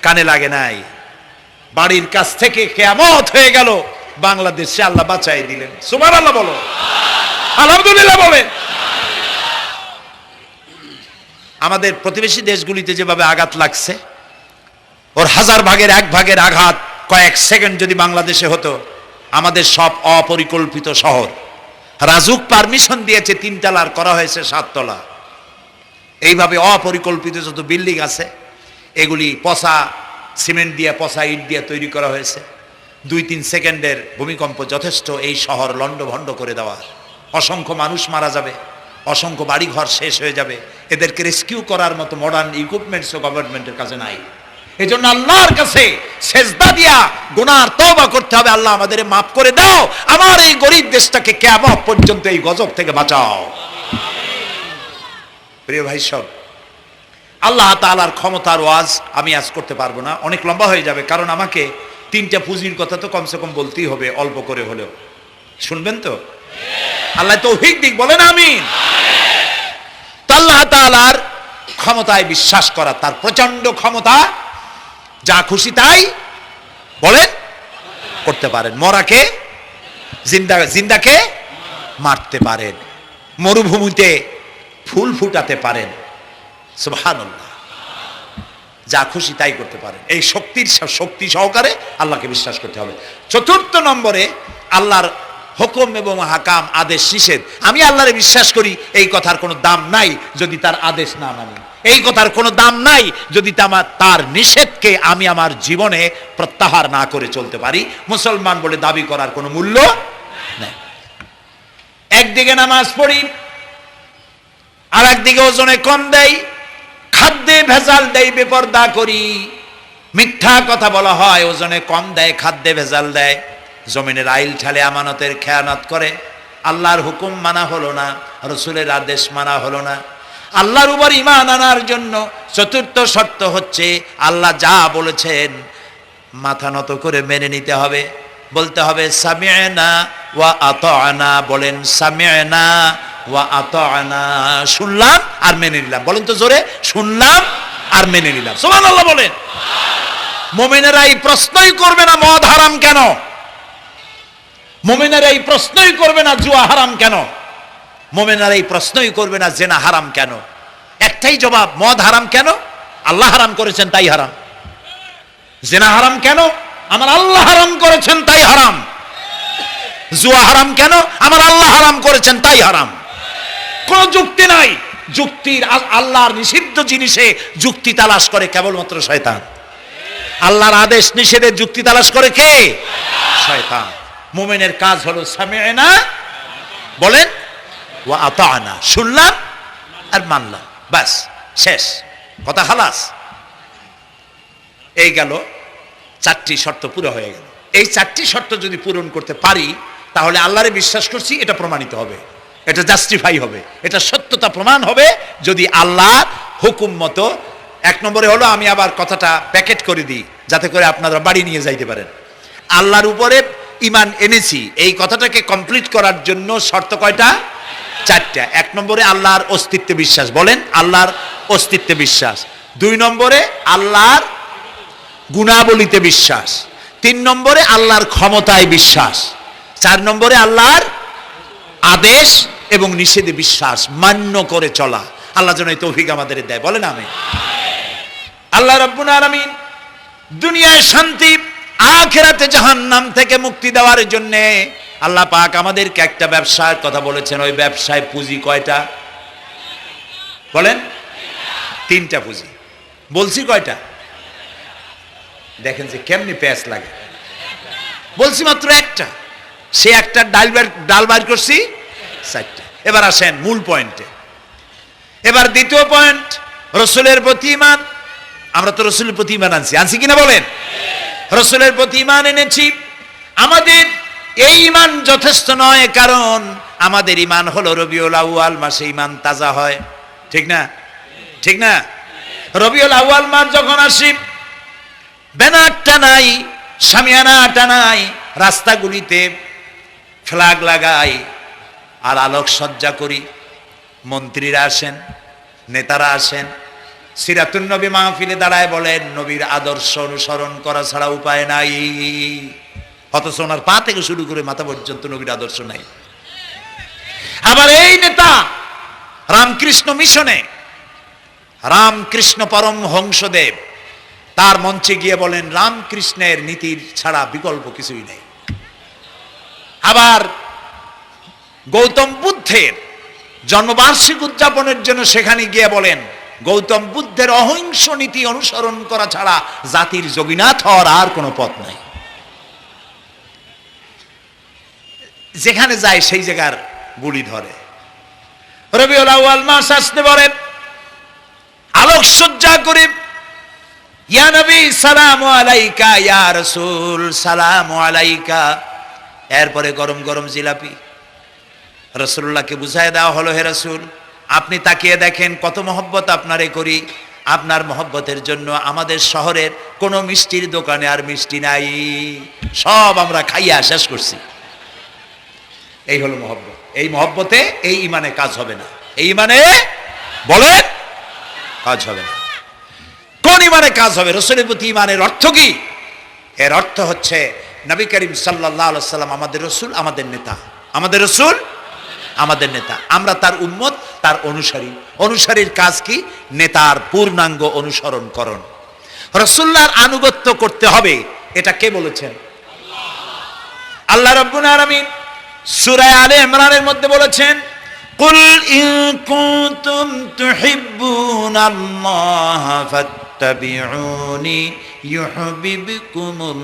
কানে লাগে নাই, বাড়ির কাছ থেকে কিয়ামত হয়ে গেল, বাংলাদেশে আল্লাহ বাঁচাই দিলেন। সুবহানাল্লাহ বলো, আলহামদুলিল্লাহ বলেন। আমাদের প্রতিবেশী দেশগুলিতে যেভাবে আঘাত লাগছে, ওর 1000 ভাগের 1 ভাগের আঘাত কয়েক সেকেন্ড যদি বাংলাদেশে হতো, আমাদের সব অপরিকল্পিত শহর, রাজুক পারমিশন দিয়েছে 3 তলার, করা হয়েছে 7 তলা। এইভাবে অপরিকল্পিত যত বিল্ডিং আছে এগুলি পচা সিমেন্ট দিয়ে, পচা ইট দিয়ে তৈরি করা হয়েছে। 2-3 সেকেন্ডের ভূমিকম্প যথেষ্ট এই শহর লণ্ডভণ্ড করে দেওয়ার। অসংখ্য মানুষ মারা যাবে, অসংখ্য বাড়িঘর শেষ হয়ে যাবে। এদেরকে রেস্কিউ করার মতো মডার্ন ইকুইপমেন্টসও গভর্নমেন্টের কাছে নাই। এই জন্য আল্লাহর কাছে সেজদা দিয়া গুনার তওবা করতে হবে, আল্লাহ আমাদের মাফ করে দাও, আমার এই গরিব দেশটাকে কিয়ামত পর্যন্ত এই গজব থেকে বাঁচাও। প্রিয় ভাই সব, আল্লাহ তাআলার ক্ষমতার ওয়াজ আমি আজ করতে পারবো না, অনেক লম্বা হয়ে যাবে। কারণ আমাকে 3টা পুঁজির কথা তো কমসে কম বলতেই হবে, অল্প করে হলেও। শুনবেন তো? আল্লাহ তৌফিক দিক, বলেন আমিন। তো আল্লাহ তাআলার ক্ষমতায় বিশ্বাস করা, তার প্রচন্ড ক্ষমতা, যা খুশি তাই বলেন করতে পারেন। মরাকে জিন্দাকে মারতে পারেন, মরুভূমিতে ফুল ফুটাতে পারেন। সুবহানাল্লাহ, যা খুশি তাই করতে পারেন। এই শক্তি সহকারে আল্লাহকে বিশ্বাস করতে হবে। 4র্থ নম্বরে আল্লাহর হুকুম এবং হাকাম, আদেশ নিষেধ। আমি আল্লাহরে বিশ্বাস করি, এই কথার কোনো দাম নাই যদি তার আদেশ না মানি। এই কথার কোনো দাম নাই যদি তার নিষেধকে আমি আমার জীবনে প্রত্যাহার না করে চলতে পারি। মুসলমান বলে দাবি করার কোনো মূল্য নেই। একদিকে নামাজ পড়ি, আর একদিকে ওজনে কম দেয়, খাদ্যে ভেজাল দেয়, বেপরদা করি, মিথ্যা কথা বলা হয়, ওজনে কম দেয়, খাদ্যে ভেজাল দেয়, জমিনের আইল ঠালে আমানতের খেয়ানত করে, আল্লাহর হুকুম মানা হলো না, রসুলের আদেশ মানা হলো না। আল্লাহর উপর ঈমান আনার জন্য 4র্থ শর্ত হচ্ছে আল্লাহ যা বলেছেন মাথা নত করে মেনে নিতে হবে, বলতে হবে সামি'না ওয়া আতা'না। বলেন সামি'না ওয়া আতা'না, শুনলাম আর মেনে নিলাম। বলেন তো জোরে, শুনলাম আর মেনে নিলাম। সুবহানাল্লাহ বলেন। মুমিনেরা এই প্রশ্নই করবে না মদ হারাম কেন, মুমিনেরা এই প্রশ্নই করবে না জুয়া হারাম কেন। মোমেনারা এই প্রশ্নই করবে না জেনা হারাম কেন, একটাই জবাব, মদ হারাম কেন, আল্লাহ হারাম করেছেন তাই হারাম। জেনা হারাম কেন, আমার আল্লাহ হারাম করেছেন তাই হারাম। জুয়া হারাম কেন, আমার আল্লাহ হারাম করেছেন তাই হারাম। কোন যুক্তি নাই। যুক্তির আল্লাহর নিষিদ্ধ জিনিসে যুক্তি তালাশ করে কেবলমাত্র শয়তান। আল্লাহর আদেশ নিষেধের যুক্তি তালাশ করে কে? শয়তান। মুমিনের কাজ হলো সামি'না, বলেন, ওয়া আতা'না, শুনলাম আর মানলাম, বাস, শেষ কথা, খালাস। এই গেল, চারটি শর্ত পুরো হয়ে গেল। এই চারটি শর্ত যদি পূরণ করতে পারি তাহলে আল্লাহরে বিশ্বাস করছি এটা প্রমাণিত হবে, এটা জাস্টিফাই হবে, এটা সত্যতা প্রমাণ হবে যদি আল্লাহর হুকুম মতো। এক নম্বরে হলো, আমি আবার কথাটা প্যাকেট করে দিই যাতে করে আপনারা বাড়ি নিয়ে যাইতে পারেন। আল্লাহর উপরে ঈমান এনেছি, এই কথাটাকে কমপ্লিট করার জন্য শর্ত কয়টা? চারটা। এক নম্বরে আল্লাহর অস্তিত্বে বিশ্বাস, বলেন আল্লাহর অস্তিত্বে বিশ্বাস। দুই নম্বরে আল্লাহর গুণাবলীতে বিশ্বাস। তিন নম্বরে আল্লাহর ক্ষমতায় বিশ্বাস। চার নম্বরে আল্লাহর আদেশ এবং নিষেধে বিশ্বাস, মান্য করে চলা। আল্লাহ যেন এই তৌফিক আমাদের দেয়, বলেন আমিন। আল্লাহ রাব্বুল আলামিন দুনিয়ায় শান্তি, আখিরাতে জাহান্নাম থেকে মুক্তি দেওয়ার জন্য আল্লাহ পাক আমাদেরকে একটা ব্যবসার কথা বলেছেন। ওই ব্যবসায় পুঁজি কয়টা? বলেন। তিনটা পুঁজি। বলছি কয়টা? দেখেন যে কেমনি প্যাঁচ লাগে। বলছি মাত্র একটা, সে একটা ডাল বাইর করছি চারটা। এবার আসেন মূল পয়েন্টে। এবার দ্বিতীয় পয়েন্ট, রসুলের প্রতি ঈমান। আমরা তো রসুলের প্রতি ঈমান আনছি কিনা বলেন? রসুলের প্রতি ঈমান এনেছি। আমাদের এই ঈমান যথেষ্ট নয়, কারণ আমাদের ঈমান হলো রবিউল আউয়াল মাসে ঈমান তাজা হয়, ঠিক না? ঠিক না? রবিউল আউয়াল মাস যখন আসি, ব্যানার টানাই, শামিয়ানা টানাই, রাস্তাগুলিতে ফ্ল্যাগ লাগাই আর আলোকসজ্জা করি। মন্ত্রীরা আসেন, নেতারা আসেন, সিরাতুন নবী মাহফিলে দাঁড়ায় বলেন নবীর আদর্শ অনুসরণ করা ছাড়া উপায় নাই। অথচ ওনার পা থেকে শুরু করে মাথা পর্যন্ত নবীর আদর্শ নাই। আবার এই নেতা রামকৃষ্ণ মিশনে, রামকৃষ্ণ পরমহংসদেব তার মঞ্চে গিয়ে বলেন রামকৃষ্ণের নীতির ছাড়া বিকল্প কিছুই নেই। আবার গৌতম বুদ্ধের জন্মবার্ষিকী উদযাপনের জন্য সেখানে গিয়ে বলেন গৌতম বুদ্ধের অহিংস নীতি অনুসরণ করা ছাড়া জাতির যোগীনাথ হওয়ার আর কোনো পথ নাই। যেখানে যায় সেই জায়গার গুলি ধরে। রবিউল আউয়াল মাস আসতে পারে, আলোকসজ্জা করে, ইয়া নবী সালামু আলাইকা, ইয়া রাসূল সালামু আলাইকা। এরপরে গরম গরম জিলাপি রাসূলুল্লাহকে বুঝায় দেওয়া হলো, হে রাসূল আপনি তাকিয়ে দেখেন কত মহব্বত আপনারে করি। আপনার মহব্বতের জন্য আমাদের শহরের কোনো মিষ্টির দোকানে আর মিষ্টি নাই, সব আমরা খাইয়া শেষ করছি। এই হলো মহব্বত। এই মহব্বতে এই ঈমানে কাজ হবে না। এই ঈমানে বলেন কাজ হবে না। কোন ঈমানে কাজ হবে? রাসূলের প্রতি ঈমানের অর্থ কি? এর অর্থ হচ্ছে নবী করিম সাল্লাল্লাহু আলাইহি ওয়াসাল্লাম আমাদের রাসূল, আমাদের নেতা। আমাদের রাসূল আমাদের নেতা, আমরা তার উম্মত, তার অনুসারী। অনুসারীর কাজ কি? নেতার পূর্ণাঙ্গ অনুসরণ করণ। রাসূলুল্লাহর আনুগত্য করতে হবে, এটা কে বলেছেন? আল্লাহ রাব্বুল আলামিন সূরা আলে ইমরানের মধ্যে বলেছেন কুল ইন কুনতুম তুহিব্বুনাল্লাহ ফাত্তাবিউনি ইউহিব্বুকুমুল্লাহ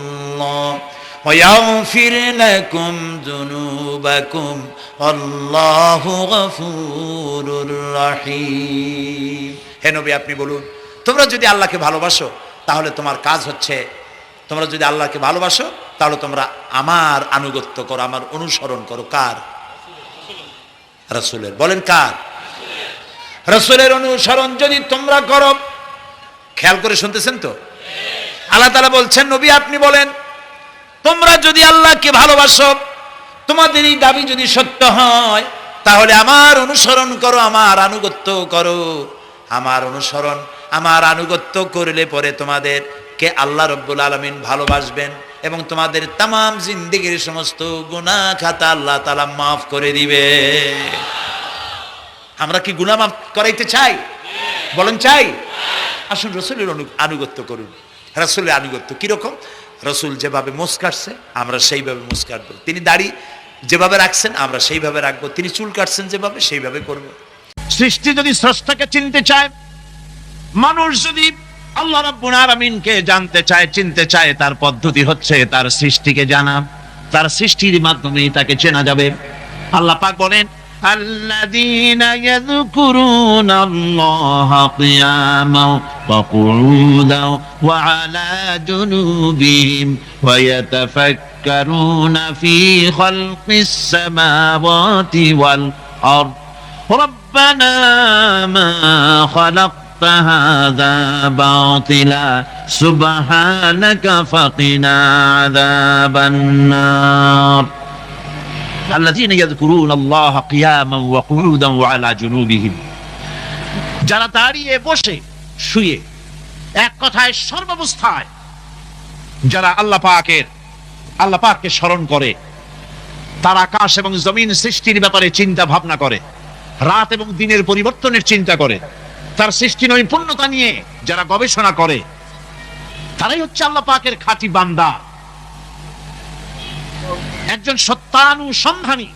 ওয়া ইয়াগফির লাকুম যুনুবাকুম আল্লাহু গফুরুর রহিম। হে নবী আপনি বলুন, তোমরা যদি আল্লাহকে ভালোবাসো তাহলে তোমার কাজ হচ্ছে, তোমরা যদি আল্লাহকে ভালোবাসো তাহলে তোমরা আমার আনুগত্য করো, আমার অনুসরণ করো। কার? রাসূলের। বলেন কার? রাসূলের অনুসরণ যদি তোমরা করো, খেয়াল করে শুনতেছেন তো? আল্লাহ তাআলা বলছেন নবী আপনি বলেন তোমরা যদি আল্লাহকে ভালোবাসো, তোমাদের এই দাবি যদি সত্য হয় তাহলে আমার অনুসরণ করো, আমার আনুগত্য করো। আমার অনুসরণ, আমার আনুগত্য করলে পরে তোমাদেরকে আল্লাহ রব্বুল আলামিন ভালোবাসবেন এবং তোমাদের তামাম জিন্দেগির সমস্ত গুনাহ খাতা আল্লাহ তাআলা মাফ করে দিবে। আমরা কি গুনাহ মাফ করাইতে চাই? বলেন চাই? আসুন রসুলের আনুগত্য করুন। রসুলের আনুগত্য কিরকম? রসুল যেভাবে মুছ কাটছে আমরা সেইভাবে মুছ কাটবো, তিনি দাড়ি যেভাবে রাখছেন আমরা সেইভাবে রাখবো, তিনি চুল কাটছেন যেভাবে সেইভাবে করব। সৃষ্টি যদি স্রষ্টাকে চিনতে চায়, মানুষ যদি আল্লাহ রাব্বুল আলামিনকে জানতে চায়, চিনতে চায়, তার পদ্ধতি হচ্ছে তার সৃষ্টিকে জানা। তার সৃষ্টির মাধ্যমে তাকে চেনা যাবে। আল্লাহ পাক বলেন, আল্লাযীনা ইয়াযকুরুনাল্লাহা কিয়ামান ওয়া কুউদান ওয়া আলা জুনুবিহিম ওয়া ইয়াতাফাক্কারুনা ফি খালকিস সামাওয়াতি ওয়াল আরদ রাব্বানা মা খালাকত هذا باطلا سبحانك فقنا عذاب النار الذين يذكرون الله قياما وقعودا وعلى جنوبهم যারা দাঁড়িয়ে বসে শুয়ে এক কথায় সর্বাবস্থায় যারা আল্লাহ পাককে স্মরণ করে, তারা আকাশ এবং জমিন সৃষ্টির ব্যাপারে চিন্তা ভাবনা করে, রাত এবং দিনের পরিবর্তনের চিন্তা করে, তার সৃষ্টি নৈপুণ্যতা নিয়ে যারা গবেষণা করে, তারাই হচ্ছে আল্লাহ পাকের খাঁটি বান্দা, একজন সত্যানুসন্ধানী।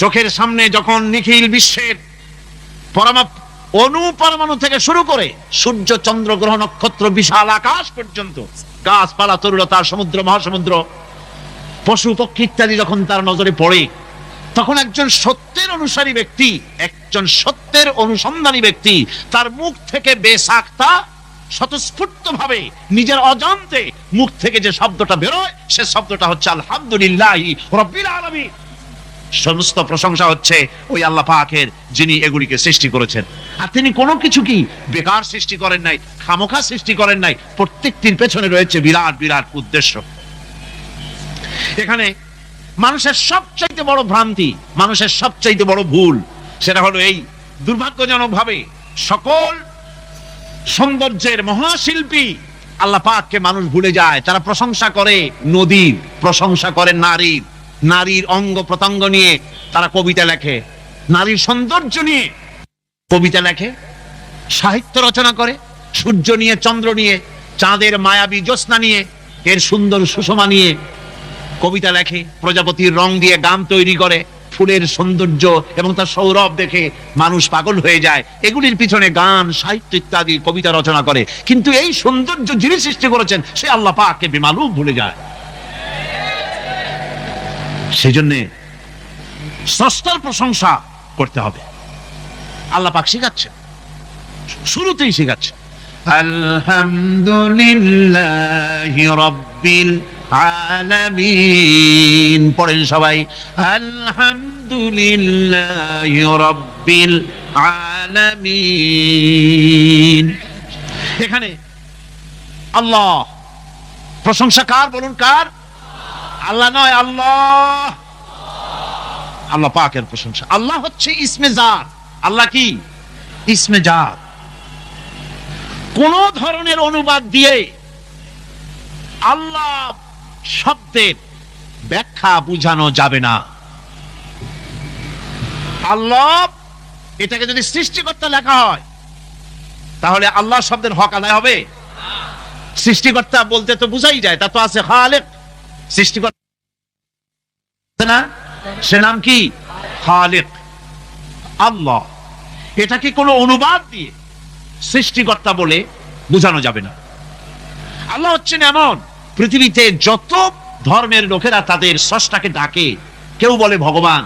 চোখের সামনে যখন নিখিল বিশ্বের অনুপরমাণু থেকে শুরু করে সূর্য, চন্দ্র, গ্রহ, নক্ষত্র, বিশাল আকাশ পর্যন্ত, গাছপালা, তরুলতা, সমুদ্র, মহাসমুদ্র, পশু পক্ষী ইত্যাদি যখন তার নজরে পড়ে, তখন একজন সত্যের অনুসারী ব্যক্তি, একজন সত্যের অনুসন্ধানী ব্যক্তি, তার মুখ থেকে বেসাক্তা স্বতঃস্ফূর্ত ভাবে নিজের অজান্তে মুখ থেকে যে শব্দটা বেরোয়, সে শব্দটা হচ্ছে আলহামদুলিল্লাহি রাব্বিল আলামিন। সমস্ত প্রশংসা হচ্ছে ওই আল্লাহ পাকের, যিনি এগুলিকে সৃষ্টি করেছেন। আর তিনি কোনো কিছু কি বেকার সৃষ্টি করেন নাই, খামোখা সৃষ্টি করেন নাই। প্রত্যেকটির পেছনে রয়েছে বিরাট বিরাট উদ্দেশ্য। এখানে মানুষের সবচাইতে বড় ভ্রান্তি, মানুষের সবচাইতে বড় ভুল, সেটা হলো এই, দুর্ভাগ্যজনক ভাবে সকল সৌন্দর্যের মহাশিল্পী আল্লাহ পাককে মানুষ ভুলে যায়। তারা প্রশংসা করে নদীর, প্রশংসা করে নারীর, নারীর অঙ্গ প্রত্যঙ্গ নিয়ে তারা কবিতা লেখে, নারীর সৌন্দর্য নিয়ে কবিতা লেখে, সাহিত্য রচনা করে, সূর্য নিয়ে, চন্দ্র নিয়ে, চাঁদের মায়াবী জ্যোৎস্না নিয়ে, এর সুন্দর সুষমা নিয়ে কবিতা লেখে, প্রজাপতির রং দিয়ে গান তৈরি করে, ফুলের সৌন্দর্য এবং তার সৌরভ দেখে মানুষ পাগল হয়ে যায়। এগুলির পিছনে গান, সাহিত্য ইত্যাদি কবিতা রচনা করে, কিন্তু এই সৌন্দর্য যিনি সৃষ্টি করেছেন সে আল্লাহ পাককে বেমালুম ভুলে যায়। সেজন্য স্রষ্টার প্রশংসা করতে হবে। আল্লাহ পাক শিখাচ্ছে, শুরুতেই শিখাচ্ছে, আলহামদুলিল্লাহি রাব্বিল আলামিন। পড়েন সবাই, আলহামদুলিল্লাহি রাব্বিল আলামিন। এখানে আল্লাহ প্রশংসা কার বলুন? কার? আল্লাহ নয়, আল্লাহ, আল্লাহ পাকের প্রশংসা। আল্লাহ হচ্ছে ইসমে জাত। আল্লাহ কি? ইসমে জাত। কোন ধরনের অনুবাদ দিয়ে আল্লাহ শব্দের ব্যাখ্যা বুঝানো যাবে না। আল্লাহ এটাকে যদি সৃষ্টিকর্তা লেখা হয় তাহলে আল্লাহ শব্দের হক আদায় হবে? সৃষ্টিকর্তা বলতে তো বুঝাই যায়, তা তো আছে খালেক, সৃষ্টিকর্তা না, সে নাম কি? খালেক। আল্লাহ এটাকে কোনো অনুবাদ দিয়ে সৃষ্টিকর্তা বলে বোঝানো যাবে না। আল্লাহ হচ্ছেন এমন, পৃথিবীতে যত ধর্মের লোকেরা তাদের স্রষ্টাকে ডাকে, কেউ বলে ভগবান,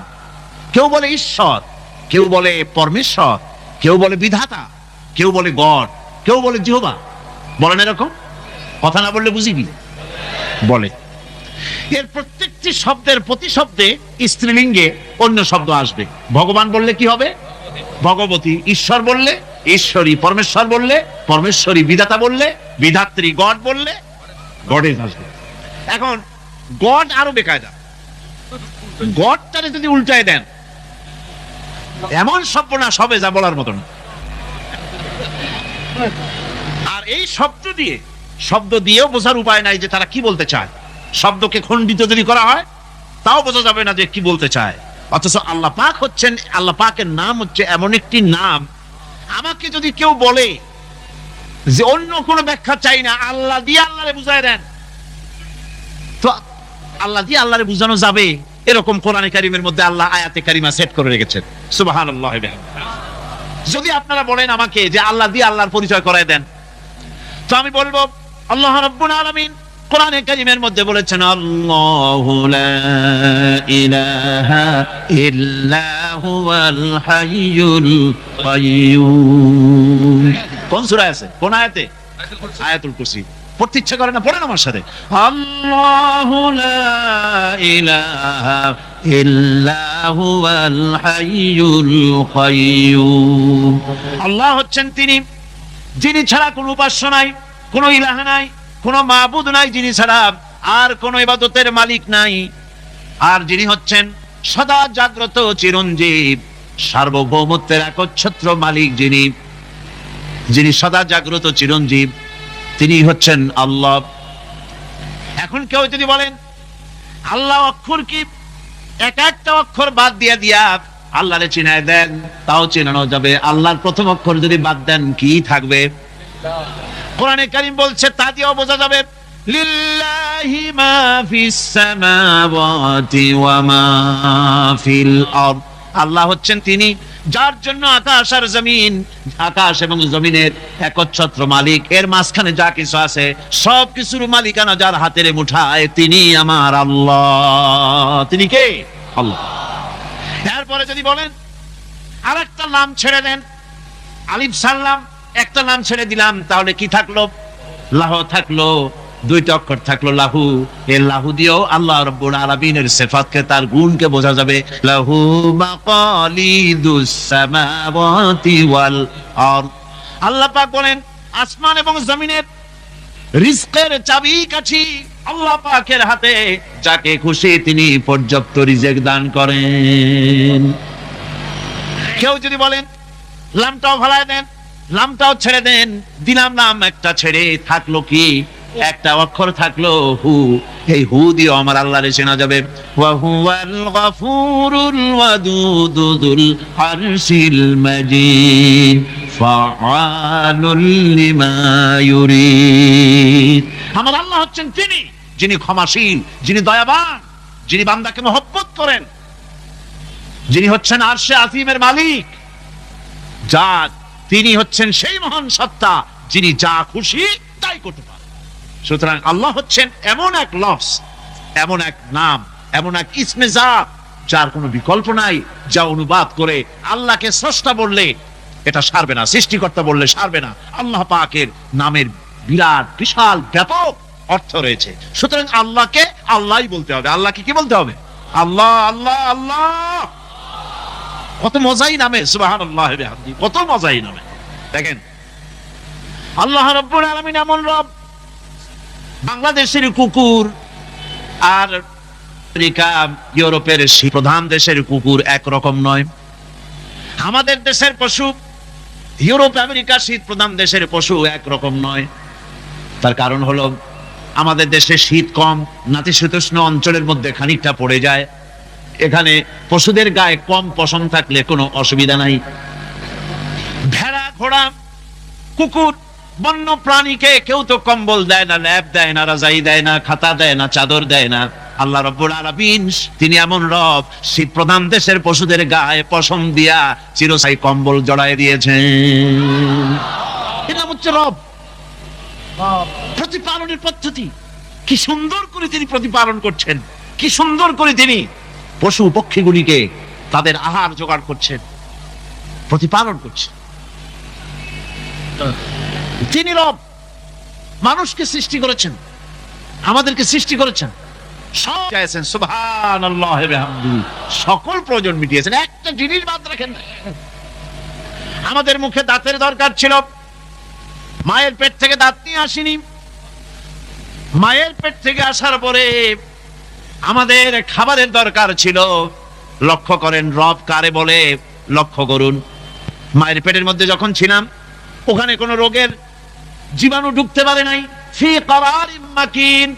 কেউ বলে ঈশ্বর, কেউ বলে পরমেশ্বর, কেউ বলে বিধাতা, কেউ বলে গড, কেউ বলে জিহোবা। বলেন এরকম? কথা না বললে বুঝি কি বলে। এর প্রত্যেকটি শব্দের প্রতিশব্দে স্ত্রীলিঙ্গে অন্য শব্দ আসবে। ভগবান বললে কি হবে? ভগবতী। ঈশ্বর বললে ঈশ্বরী। পরমেশ্বর বললে পরমেশ্বরী। বিধাতা বললে বিধাত্রী। গড বললে গডের আসবে। এখন গড আরো বেকায়দা। গডটারে যদি উল্টায় দেন এমন সর্বনাশ হবে যা বলার মতো না। আর এই শব্দ দিয়েও বোঝার উপায় নাই যে তারা কি বলতে চায়। শব্দকে খণ্ডিত যদি করা হয় তাও বোঝা যাবে না যে কি বলতে চায়। অথচ আল্লাহ পাক হচ্ছেন, আল্লাহ পাকের নাম হচ্ছে এমন একটি নাম, আমাকে যদি কেউ বলে যে অন্য কোনো ব্যাখ্যা চাই না, আল্লাহ দিয়ে আল্লাহরে বুঝায় দেন, তো আল্লাহ দিয়ে আল্লাহরে বুঝানো যাবে এরকম কোরআনে কারীমের মধ্যে আল্লাহ আয়াতে কারিমা সেট করে রেখেছেন। সুবহানাল্লাহ। যদি আপনারা বলেন আমাকে যে আল্লাহ দিয়ে আল্লাহর পরিচয় করায় দেন, তো আমি বলবো আল্লাহ রাব্বুল আলামিন কোরআনে কারীমের মধ্যে বলেছেন আল্লাহু লা ইলাহা ইল্লা হুয়াল হাইয়ুল কাইয়্যুম। কোন সূরা আছে, কোন আয়াতে? আয়াতুল কুরসি। পড়তে ইচ্ছা করে না? পড়েন আমার সাথে, আল্লাহু লা ইলাহা ইল্লা হুয়াল হাইয়ুল কাইয়্যুম। আল্লাহ হচ্ছেন তিনি যিনি ছাড়া কোনো উপাস্য নাই, কোনো ইলাহ নাই, কোনো মাবুদ নাই, যিনি ছাড়া আর কোনো ইবাদতের মালিক নাই, আর যিনি হচ্ছেন সদা জাগ্রত চিরঞ্জীব, সার্বভৌমত্বের একচ্ছত্র মালিক, যিনি সদা জাগ্রত চিরঞ্জীব, তিনি হচ্ছেন আল্লাহ। এখন কেউ যদি বলেন আল্লাহ অক্ষর কি, এক একটা অক্ষর বাদ দিয়া আল্লাহরে চিনায় দেন, তাও চিনানো যাবে। আল্লাহর প্রথম অক্ষর যদি বাদ দেন কি থাকবে? কোরআনে কারীম বলছে তা দিয়েও বোঝা যাবে লিল্লাহি মা ফিস সামাওয়াতি ওয়া মা ফিল আরদ। আল্লাহ হচ্ছেন তিনি যার জন্য আকাশ আর জমিন, আকাশ এবং জমিনের একচ্ছত্র মালিক, এর মাঝখানে যা কিছু আছে সব কিছুর মালিকানা যার হাতের মুঠায়, তিনি আমার আল্লাহ। তিনি কে? আল্লাহ। এরপরে যদি বলেন আরেকটা নাম ছেড়ে দেন, আলিফ সাল্লাম একটা নাম ছেড়ে দিলাম, তাহলে কি থাকলো? লাহ থাকলো, দুইটা অক্ষর থাকলো লাহু। এই লাহু দিয়েও আল্লাহ রাব্বুল আলামিনের সিফাতকে, তার গুণকে বোঝা যাবে। লাহু মাকালিদুস সামাওয়াতি ওয়াল আরদ। আল্লাহ পাক বলেন আসমান এবং জমিনের রিজকের চাবিকাঠি আল্লাহ পাকের হাতে, যাকে খুশি তিনি পর্যাপ্ত রিজিক দান করেন। কেউ যদি বলেন লামটাও ভালায় দেন, লামটাও ছেড়ে দেন, দিলাম নাম একটা ছেড়ে, থাকলো কি? একটা অক্ষর থাকলো হু। এই হু দিয়ে আমার আল্লাহরে চেনা যাবে। ওয়া হুয়াল গফুরুল ওয়াদুদুল আরশিল মাজিদ ফাআলুল লিমা ইউরিদ। আমার আল্লাহ হচ্ছেন তিনি যিনি ক্ষমাশীল, যিনি দয়াবান, যিনি বান্দাকে মহব্বত করেন, যিনি হচ্ছেন আরশে আজিমের মালিক, তিনি হচ্ছেন সেই মহান সত্তা যিনি যা খুশি তাই করতে পারেন। সুতরাং আল্লাহ হচ্ছেন এমন এক লফজ, এমন এক নাম, এমন এক ইসমে জাত যার কোনো বিকল্প নাই, যা অনুবাদ করে আল্লাহকে স্রষ্টা বললে এটা সারবে না, সৃষ্টিকর্তা বললে সারবে না। আল্লাহ পাকের নামের বিরাট বিশাল ব্যাপক অর্থ রয়েছে। সুতরাং আল্লাহকে আল্লাহই বলতে হবে। আল্লাহকে কি বলতে হবে? আল্লাহ আল্লাহ আল্লাহ। কত মজাই নামে, সুবহানাল্লাহ বিহামদি, কত মজাই নামে। দেখেন আল্লাহ রাব্বুল আলামিন এমন রব, বাংলাদেশের কুকুর আর আমেরিকা ইউরোপের প্রধান দেশের কুকুর একরকম নয়। আমাদের দেশের পশু ইউরোপ আমেরিকা শীত প্রধান দেশের পশু একরকম নয়। তার কারণ হলো আমাদের দেশে শীত কম, নাতিশীতোষ্ণ অঞ্চলের মধ্যে খানিকটা পড়ে যায়। এখানে পশুদের গায়ে কম পশম থাকলে কোনো অসুবিধা নাই। ভেড়া, ঘোড়া, কুকুর, বন্য প্রাণীকে কেউ তো কম্বল দেয় না, ল্যাপ দেয় না, রাজাই দেয় না, খাতা দেয় না, চাদর দেয় না। আল্লাহ রাব্বুল আলামিন তিনি এমন রব, শীত প্রধান দেশের পশুদের গায়ে পশম দিয়া চিরস্থায়ী কম্বল জড়ায় দিয়েছেন। এর নাম হচ্ছে রব। প্রতিপালনের পদ্ধতি কি সুন্দর করে তিনি প্রতিপালন করছেন, কি সুন্দর করে তিনি পশু পক্ষীগুলিকে তাদের আহার জোগাড় করছেন, প্রতিপালন করছেন। তিনি রব, মানুষকে সৃষ্টি করেছেন, আমাদেরকে সৃষ্টি করেছেন, সব চাইছেন। সুবহানাল্লাহ বিহামদি, সকল প্রয়োজন মিটিয়েছেন, একটা জিনিস বাদ রাখেন না। আমাদের মুখে দাঁতের দরকার ছিল, মায়ের পেট থেকে দাঁত নিয়ে আসিনি। মায়ের পেট থেকে আসার পরে আমাদের খাবারের দরকার ছিল। লক্ষ্য করেন রব কারে বলে, লক্ষ্য করুন। মায়ের পেটের মধ্যে যখন ছিলাম ওখানে কোনো রোগের জীবাণু ঢুকতে পারে নাই। ফি করারিম মাকিন,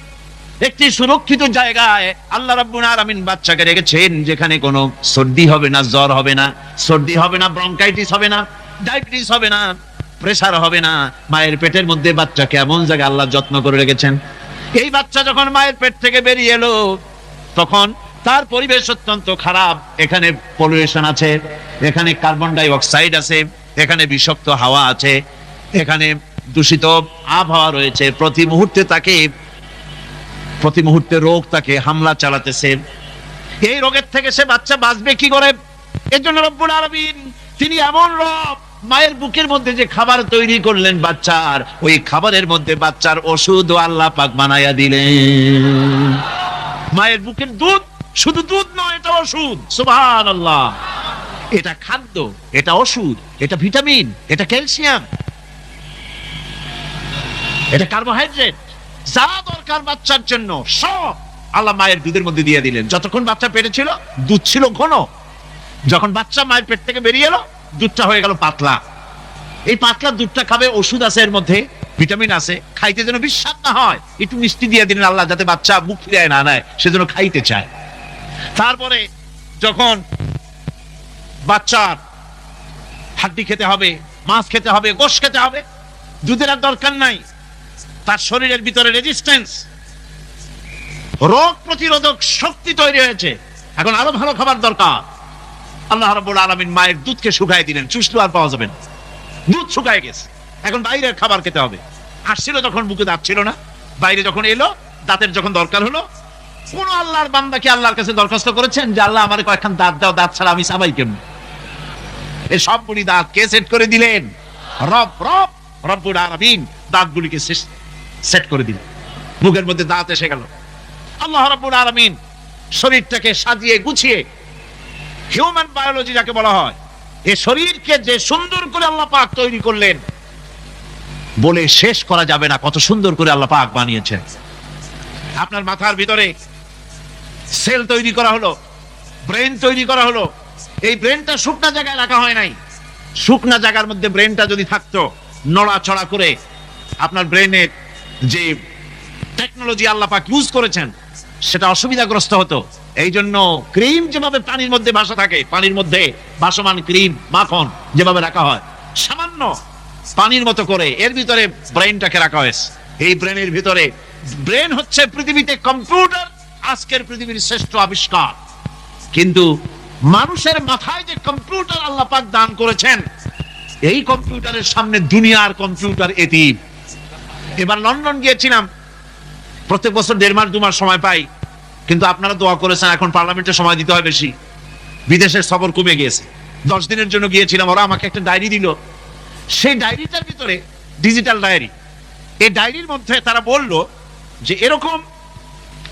একটি সুরক্ষিত জায়গায় আল্লাহ রাব্বুল আলামিন বাচ্চাকে রেখেছেন, যেখানে কোনো সর্দি হবে না, জ্বর হবে না, সর্দি হবে না, ব্রঙ্কাইটিস হবে না, ডায়াবেটিস হবে না, প্রেসার হবে না। মায়ের পেটের মধ্যে বাচ্চাকে এমন জায়গায় আল্লাহ যত্ন করে রেখেছেন। এই বাচ্চা যখন মায়ের পেট থেকে বেরিয়ে এলো, তখন তার পরিবেশ অত্যন্ত খারাপ। এখানে পলিউশন আছে, এখানে কার্বন ডাই অক্সাইড আছে, এখানে বিষাক্ত হাওয়া আছে, এখানে দূষিত আবহাওয়া রয়েছে। প্রতি মুহূর্তে রোগ তাকে হামলা চালাতেছে। এই রোগের থেকে সে বাচ্চা বাঁচবে কি করে? এর জন্য রব্বুল আলামিন তিনি এমন রব, মায়ের বুকের মধ্যে যে খাবার তৈরি করলেন বাচ্চার, ওই খাবারের মধ্যে বাচ্চার ওষুধ আল্লাহ পাক বানায়া দিলেন। মায়ের বুকের দুধ শুধু দুধ নয়, এটা ওষুধ। সুবহানাল্লাহ। এটা খাদ্য, এটা ওষুধ, এটা ভিটামিন, এটা ক্যালসিয়াম, এটা কার্বোহাইড্রেট, যা দরকার বাচ্চার জন্য সব আল্লাহ মায়ের দুধের মধ্যে দিয়ে দিলেন। যতক্ষণ বাচ্চা পেটে ছিল দুধ ছিল ঘন, যখন বাচ্চা মায়ের পেট থেকে বেরিয়ে এলো দুধটা হয়ে গেল পাতলা। এই পাতলা দুধটা খাবে, ওষুধ আছে এর মধ্যে, ভিটামিন আছে, খাইতে যেন বিস্বাদ না হয় একটু মিষ্টি দিয়ে দিলেন আল্লাহ, যাতে বাচ্চা মুখ ফিরায় না নেয়, সেজন্য খাইতে চায়। তারপরে যখন বাচ্চার হাড্ডি খেতে হবে, মাছ খেতে হবে, গোশ খেতে হবে, দুধের আর দরকার নাই। তার শরীরের ভিতরে রেজিস্ট্যান্স, রোগ প্রতিরোধক শক্তি তৈরি হয়েছে, এখন আরো ভালো খাবার দরকার। আল্লাহ রাব্বুল আলামিন মায়ের দুধকে শুকায় দিলেন, চুষলে আর পাওয়া যাবে না, দুধ শুকায় গেছে, এখন বাইরের খাবার খেতে হবে। আসছিল যখন বুকে দাঁত ছিল না, বাইরে যখন এলো, দাঁতের যখন দরকার হলো, কোন আল্লাহর বান্দা কি আল্লাহর কাছে দরখাস্ত করেছেন যে আল্লাহ আমার কয়েকখান দাঁত দাও, দাঁত ছাড়া আমি সাবাই কেমন? এই সবগুলি দাঁত কে সেট করে দিলেন? রব্বুল আলামিন দাঁতগুলিকে সেট করে দিলেন, মুখের মধ্যে দাঁত এসে গেল। আল্লাহ রাব্বুল আলামিন শরীরটাকে সাজিয়ে গুছিয়ে, হিউম্যান বায়োলজি যাকে বলা হয়, এই শরীরকে যে সুন্দর করে আল্লাহ পাক তৈরি করলেন, বলে শেষ করা যাবে না কত সুন্দর করে আল্লাহ পাক বানিয়েছেন। আপনার মাথার ভিতরে সেল তৈরি করা হলো, ব্রেন তৈরি করা হলো। এই ব্রেনটা শুকনা জায়গায় রাখা হয় নাই। শুকনা জায়গার মধ্যে ব্রেনটা যদি থাকতো, নড়াচড়া করে আপনার ব্রেনের যে টেকনোলজি আল্লাহ পাক ইউজ করেছেন সেটা অসুবিধাগ্রস্ত হতো। এই জন্য ক্রিম যেভাবে পানির মধ্যে ভাসা থাকে, পানির মধ্যে ভাসমান ক্রিম, মাখন যেভাবে রাখা হয়, সামান্য পানির মতো করে এর ভিতরে ব্রেনটাকে রাখা হয়েছে। এই ব্রেনের ভিতরে, ব্রেন হচ্ছে পৃথিবীতে কম্পিউটার, আজকের পৃথিবীর শ্রেষ্ঠ আবিষ্কার। কিন্তু মানুষের মাথায় যে কম্পিউটার আল্লাহ পাক দান করেছেন, এই কম্পিউটারের সামনে দুনিয়ার কম্পিউটার এতিম। এবার লন্ডন গিয়েছিলাম, প্রত্যেক বছর 1.5 মাস 2 মাস সময় পাই, কিন্তু আপনারা দোয়া করেছেন এখন পার্লামেন্টে সময় দিতে হয় বেশি, বিদেশের সফর কমে গিয়েছে। 10 দিনের জন্য গিয়েছিলাম, ওরা আমাকে একটা ডায়েরি দিল। সেই ডায়েরিটার ভিতরে ডিজিটাল ডায়েরি, এই ডায়েরির মধ্যে তারা বলল যে এরকম,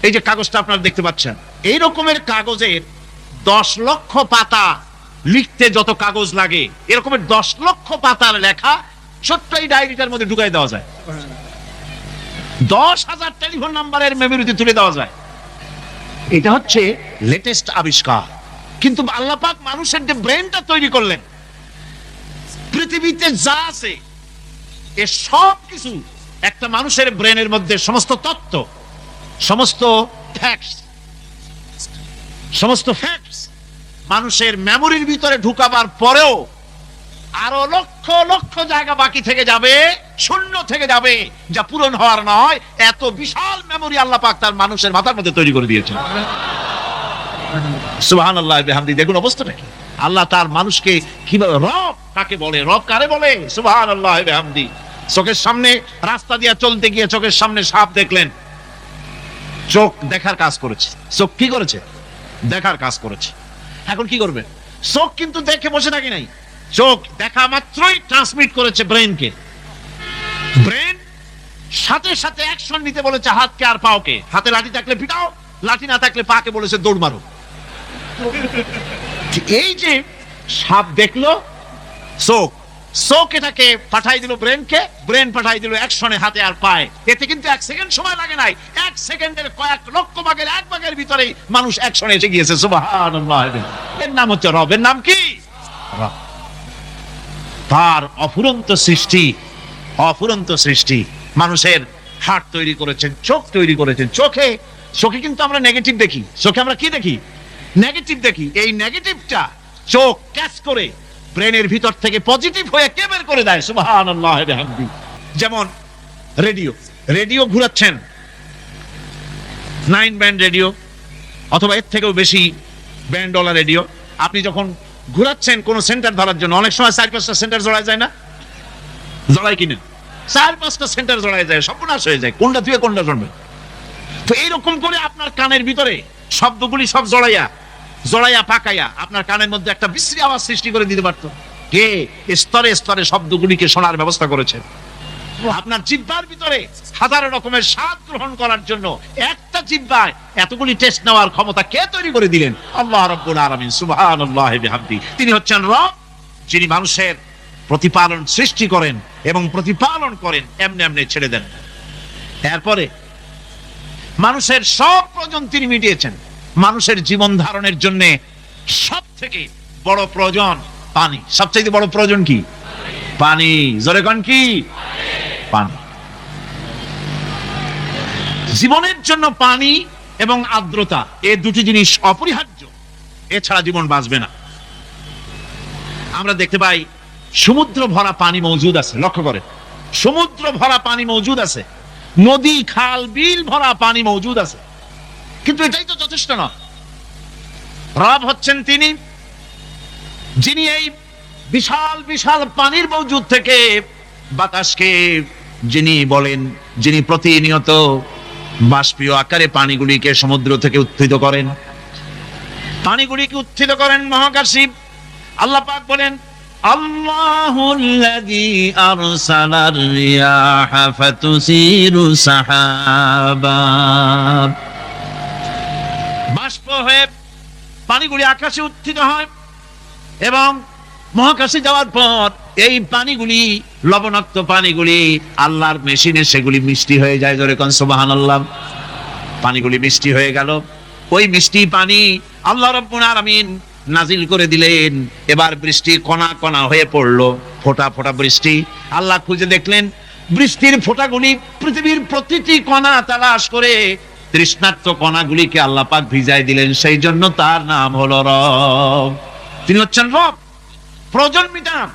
এই যে কাগজটা আপনারা দেখতে পাচ্ছেন, এই রকমের কাগজের 10 লক্ষ পাতা লিখতে যত কাগজ লাগে, এরকমের 10 লক্ষ পাতার লেখা ছোট্ট এই ডায়েরিটার মধ্যে ঢুকাই দেওয়া যায়। 10,000 টেলিফোন নাম্বারের মেমোরিতে তুলে দেওয়া যায়। এটা হচ্ছে লেটেস্ট আবিষ্কার। কিন্তু আল্লাহ পাক মানুষের যে ব্রেনটা তৈরি করলেন, পৃথিবীতে যা আছে এ সব কিছু একটা মানুষের ব্রেনের মধ্যে, সমস্ত তত্ত্ব, সমস্ত ফ্যাক্টস মানুষের মেমোরির ভিতরে ঢুকাবার পরেও আরো লক্ষ লক্ষ জায়গা বাকি থেকে যাবে, শূন্য থেকে যাবে, যা পূরণ হওয়ার নয়। এত বিশাল মেমোরি আল্লাহ পাক তার মানুষের মাথার মধ্যে তৈরি করে দিয়েছেন। সুবহানাল্লাহ বিহামদি। দেখুন অবস্থাটা কি। আল্লাহ তার মানুষকে কিভাবে, রব কাকে বলে, রব কারে বলে, সুবহানাল্লাহ বিহামদি। চোখের সামনে রাস্তা দিয়ে চলতে গিয়ে চোখের সামনে সাপ দেখলেন, চোখ দেখার কাজ করেছে। চোখ কি করেছে? দেখার কাজ করেছে। এখন কি করবে? চোখ কিন্তু দেখে বসে থাকে নাই, চোখ দেখা মাত্রই ট্রান্সমিট করেছে ব্রেনকে। ব্রেন সাথে সাথে অ্যাকশন নিতে বলেছে হাতকে আর পাওকে। হাতে লাঠি থাকলে পিটাও, লাঠি না থাকলে পাকে বলেছে দৌড় মারো। এই যে সাপ দেখলো, চোখ এটাকে পাঠাই দিল ব্রেনকে, ব্রেন পাঠাই দিল অ্যাকশনে হাতে আর পায়ে। এতে কিন্তু 1 সেকেন্ড সময় লাগে নাই, 1 সেকেন্ডের কয়েক লক্ষ ভাগের 1 ভাগের ভিতরে মানুষ অ্যাকশনে এসে গিয়েছে। সুবহানাল্লাহ। এর নাম হচ্ছে রব। এর নাম কি? রব। তার অফুরন্ত সৃষ্টি, অফুরন্ত সৃষ্টি। মানুষের হার্ট তৈরি করেছেন, চোখ তৈরি করেছেন। চোখে কিন্তু আমরা নেগেটিভ দেখি, চোখে আমরা কি দেখি? নেগেটিভ দেখি। এই নেগেটিভটা চোখ ক্যাচ করে ব্রেনের ভিতর থেকে পজিটিভ হয়ে কে বের করে দেয়? সুবহানাল্লাহ ওয়া বিহামদিহি। যেমন রেডিও ঘুরাচ্ছেন, 9 ব্যান্ড রেডিও অথবা এর থেকেও বেশি ব্যান্ডওয়ালা রেডিও। আপনি যখন ঘুরাচ্ছেন কোন সেন্টার ধরার জন্য, অনেক সময় 4-5টা সেন্টার জড়ায় যায় না? জড়ায় কিনা? 4-5টা সেন্টার জড়ায় যায়, সর্বনাশ হয়ে যায়, কোনটা থেকে কোনটা শুনবে। তো এইরকম করে আপনার কানের ভিতরে শব্দগুলি সব জড়াইয়া পাকাইয়া আপনার কানের মধ্যে একটা বিশ্রী আওয়াজ সৃষ্টি করে দিতে পারতো। কে স্তরে স্তরে শব্দগুলিকে শোনার ব্যবস্থা করেছেন। আপনার জিহ্বার ভিতরে হাজারো রকমের স্বাদ গ্রহণ করার জন্য একটা জিহ্বায় এতগুলি টেস্ট নেওয়ার ক্ষমতা কে তৈরি করে দিলেন? আল্লাহ রাব্বুল আলামিন সুবহানাল্লাহি ওয়া বিহামদিহি। তিনি হচ্ছেন রব, যিনি মানুষের প্রতিপালন সৃষ্টি করেন এবং প্রতিপালন করেন, এমনি এমনি ছেড়ে দেন। এরপরে মানুষের সব প্রয়োজন তিনি মিটিয়েছেন। মানুষের জীবন ধারণের জন্য সব থেকে বড় প্রয়োজন পানি। সবচেয়ে বড় প্রয়োজন কি? পানি। জোরে কোন কি? পানি। জীবনের জন্য পানি এবং আর্দ্রতা, এই দুটি জিনিস অপরিহার্য, এছাড়া জীবন বাঁচবে না। আমরা দেখতে পাই সমুদ্র ভরা পানি মজুদ আছে, লক্ষ্য করে, সমুদ্র ভরা পানি মজুদ আছে, নদী খাল বিল ভরা পানি মজুদ আছে, কিন্তু এটাই তো যথেষ্ট নয়। রব হচ্ছেন তিনি যিনি এই বিশাল বিশাল পানির মজুদ থেকে বাতাসকে যিনি বলেন, যিনি প্রতিনিয়ত বাষ্পীয় আকারে পানিগুলিকে সমুদ্র থেকে উত্থিত করেন, পানিগুলিকে উত্থিত করেন মহাকাশী। আল্লাহ পাক বলেন, আল্লাহুল্লাযী আরসালার রিয়াহা ফাতুসিরু সাহাবা। বাষ্প হয়ে পানিগুলি আকাশে উত্থিত হয় এবং মহাকাশে যাওয়ার পর এই পানিগুলি, লবণাক্ত পানিগুলি আল্লাহর মেশিনে সেগুলি মিষ্টি হয়ে যায়। জোরে কোন সুবহানাল্লাহ। পানিগুলি মিষ্টি হয়ে গেল, ওই মিষ্টি পানি আল্লাহ রাব্বুল আলামিন নাজিল করে দিলেন। এবার বৃষ্টি কণা কণা হয়ে পড়লো, ফোঁটা ফোঁটা বৃষ্টি। আল্লাহ খুঁজে দেখলেন বৃষ্টির ফোঁটাগুলি পৃথিবীর প্রতিটি কণা তালাশ করে তৃষ্ণার্ত কণাগুলিকে আল্লাহ পাক ভিজাই দিলেন। সেই জন্য তার নাম হলো রব। তিনি হচ্ছেন রব, প্রয়োজন মিটান।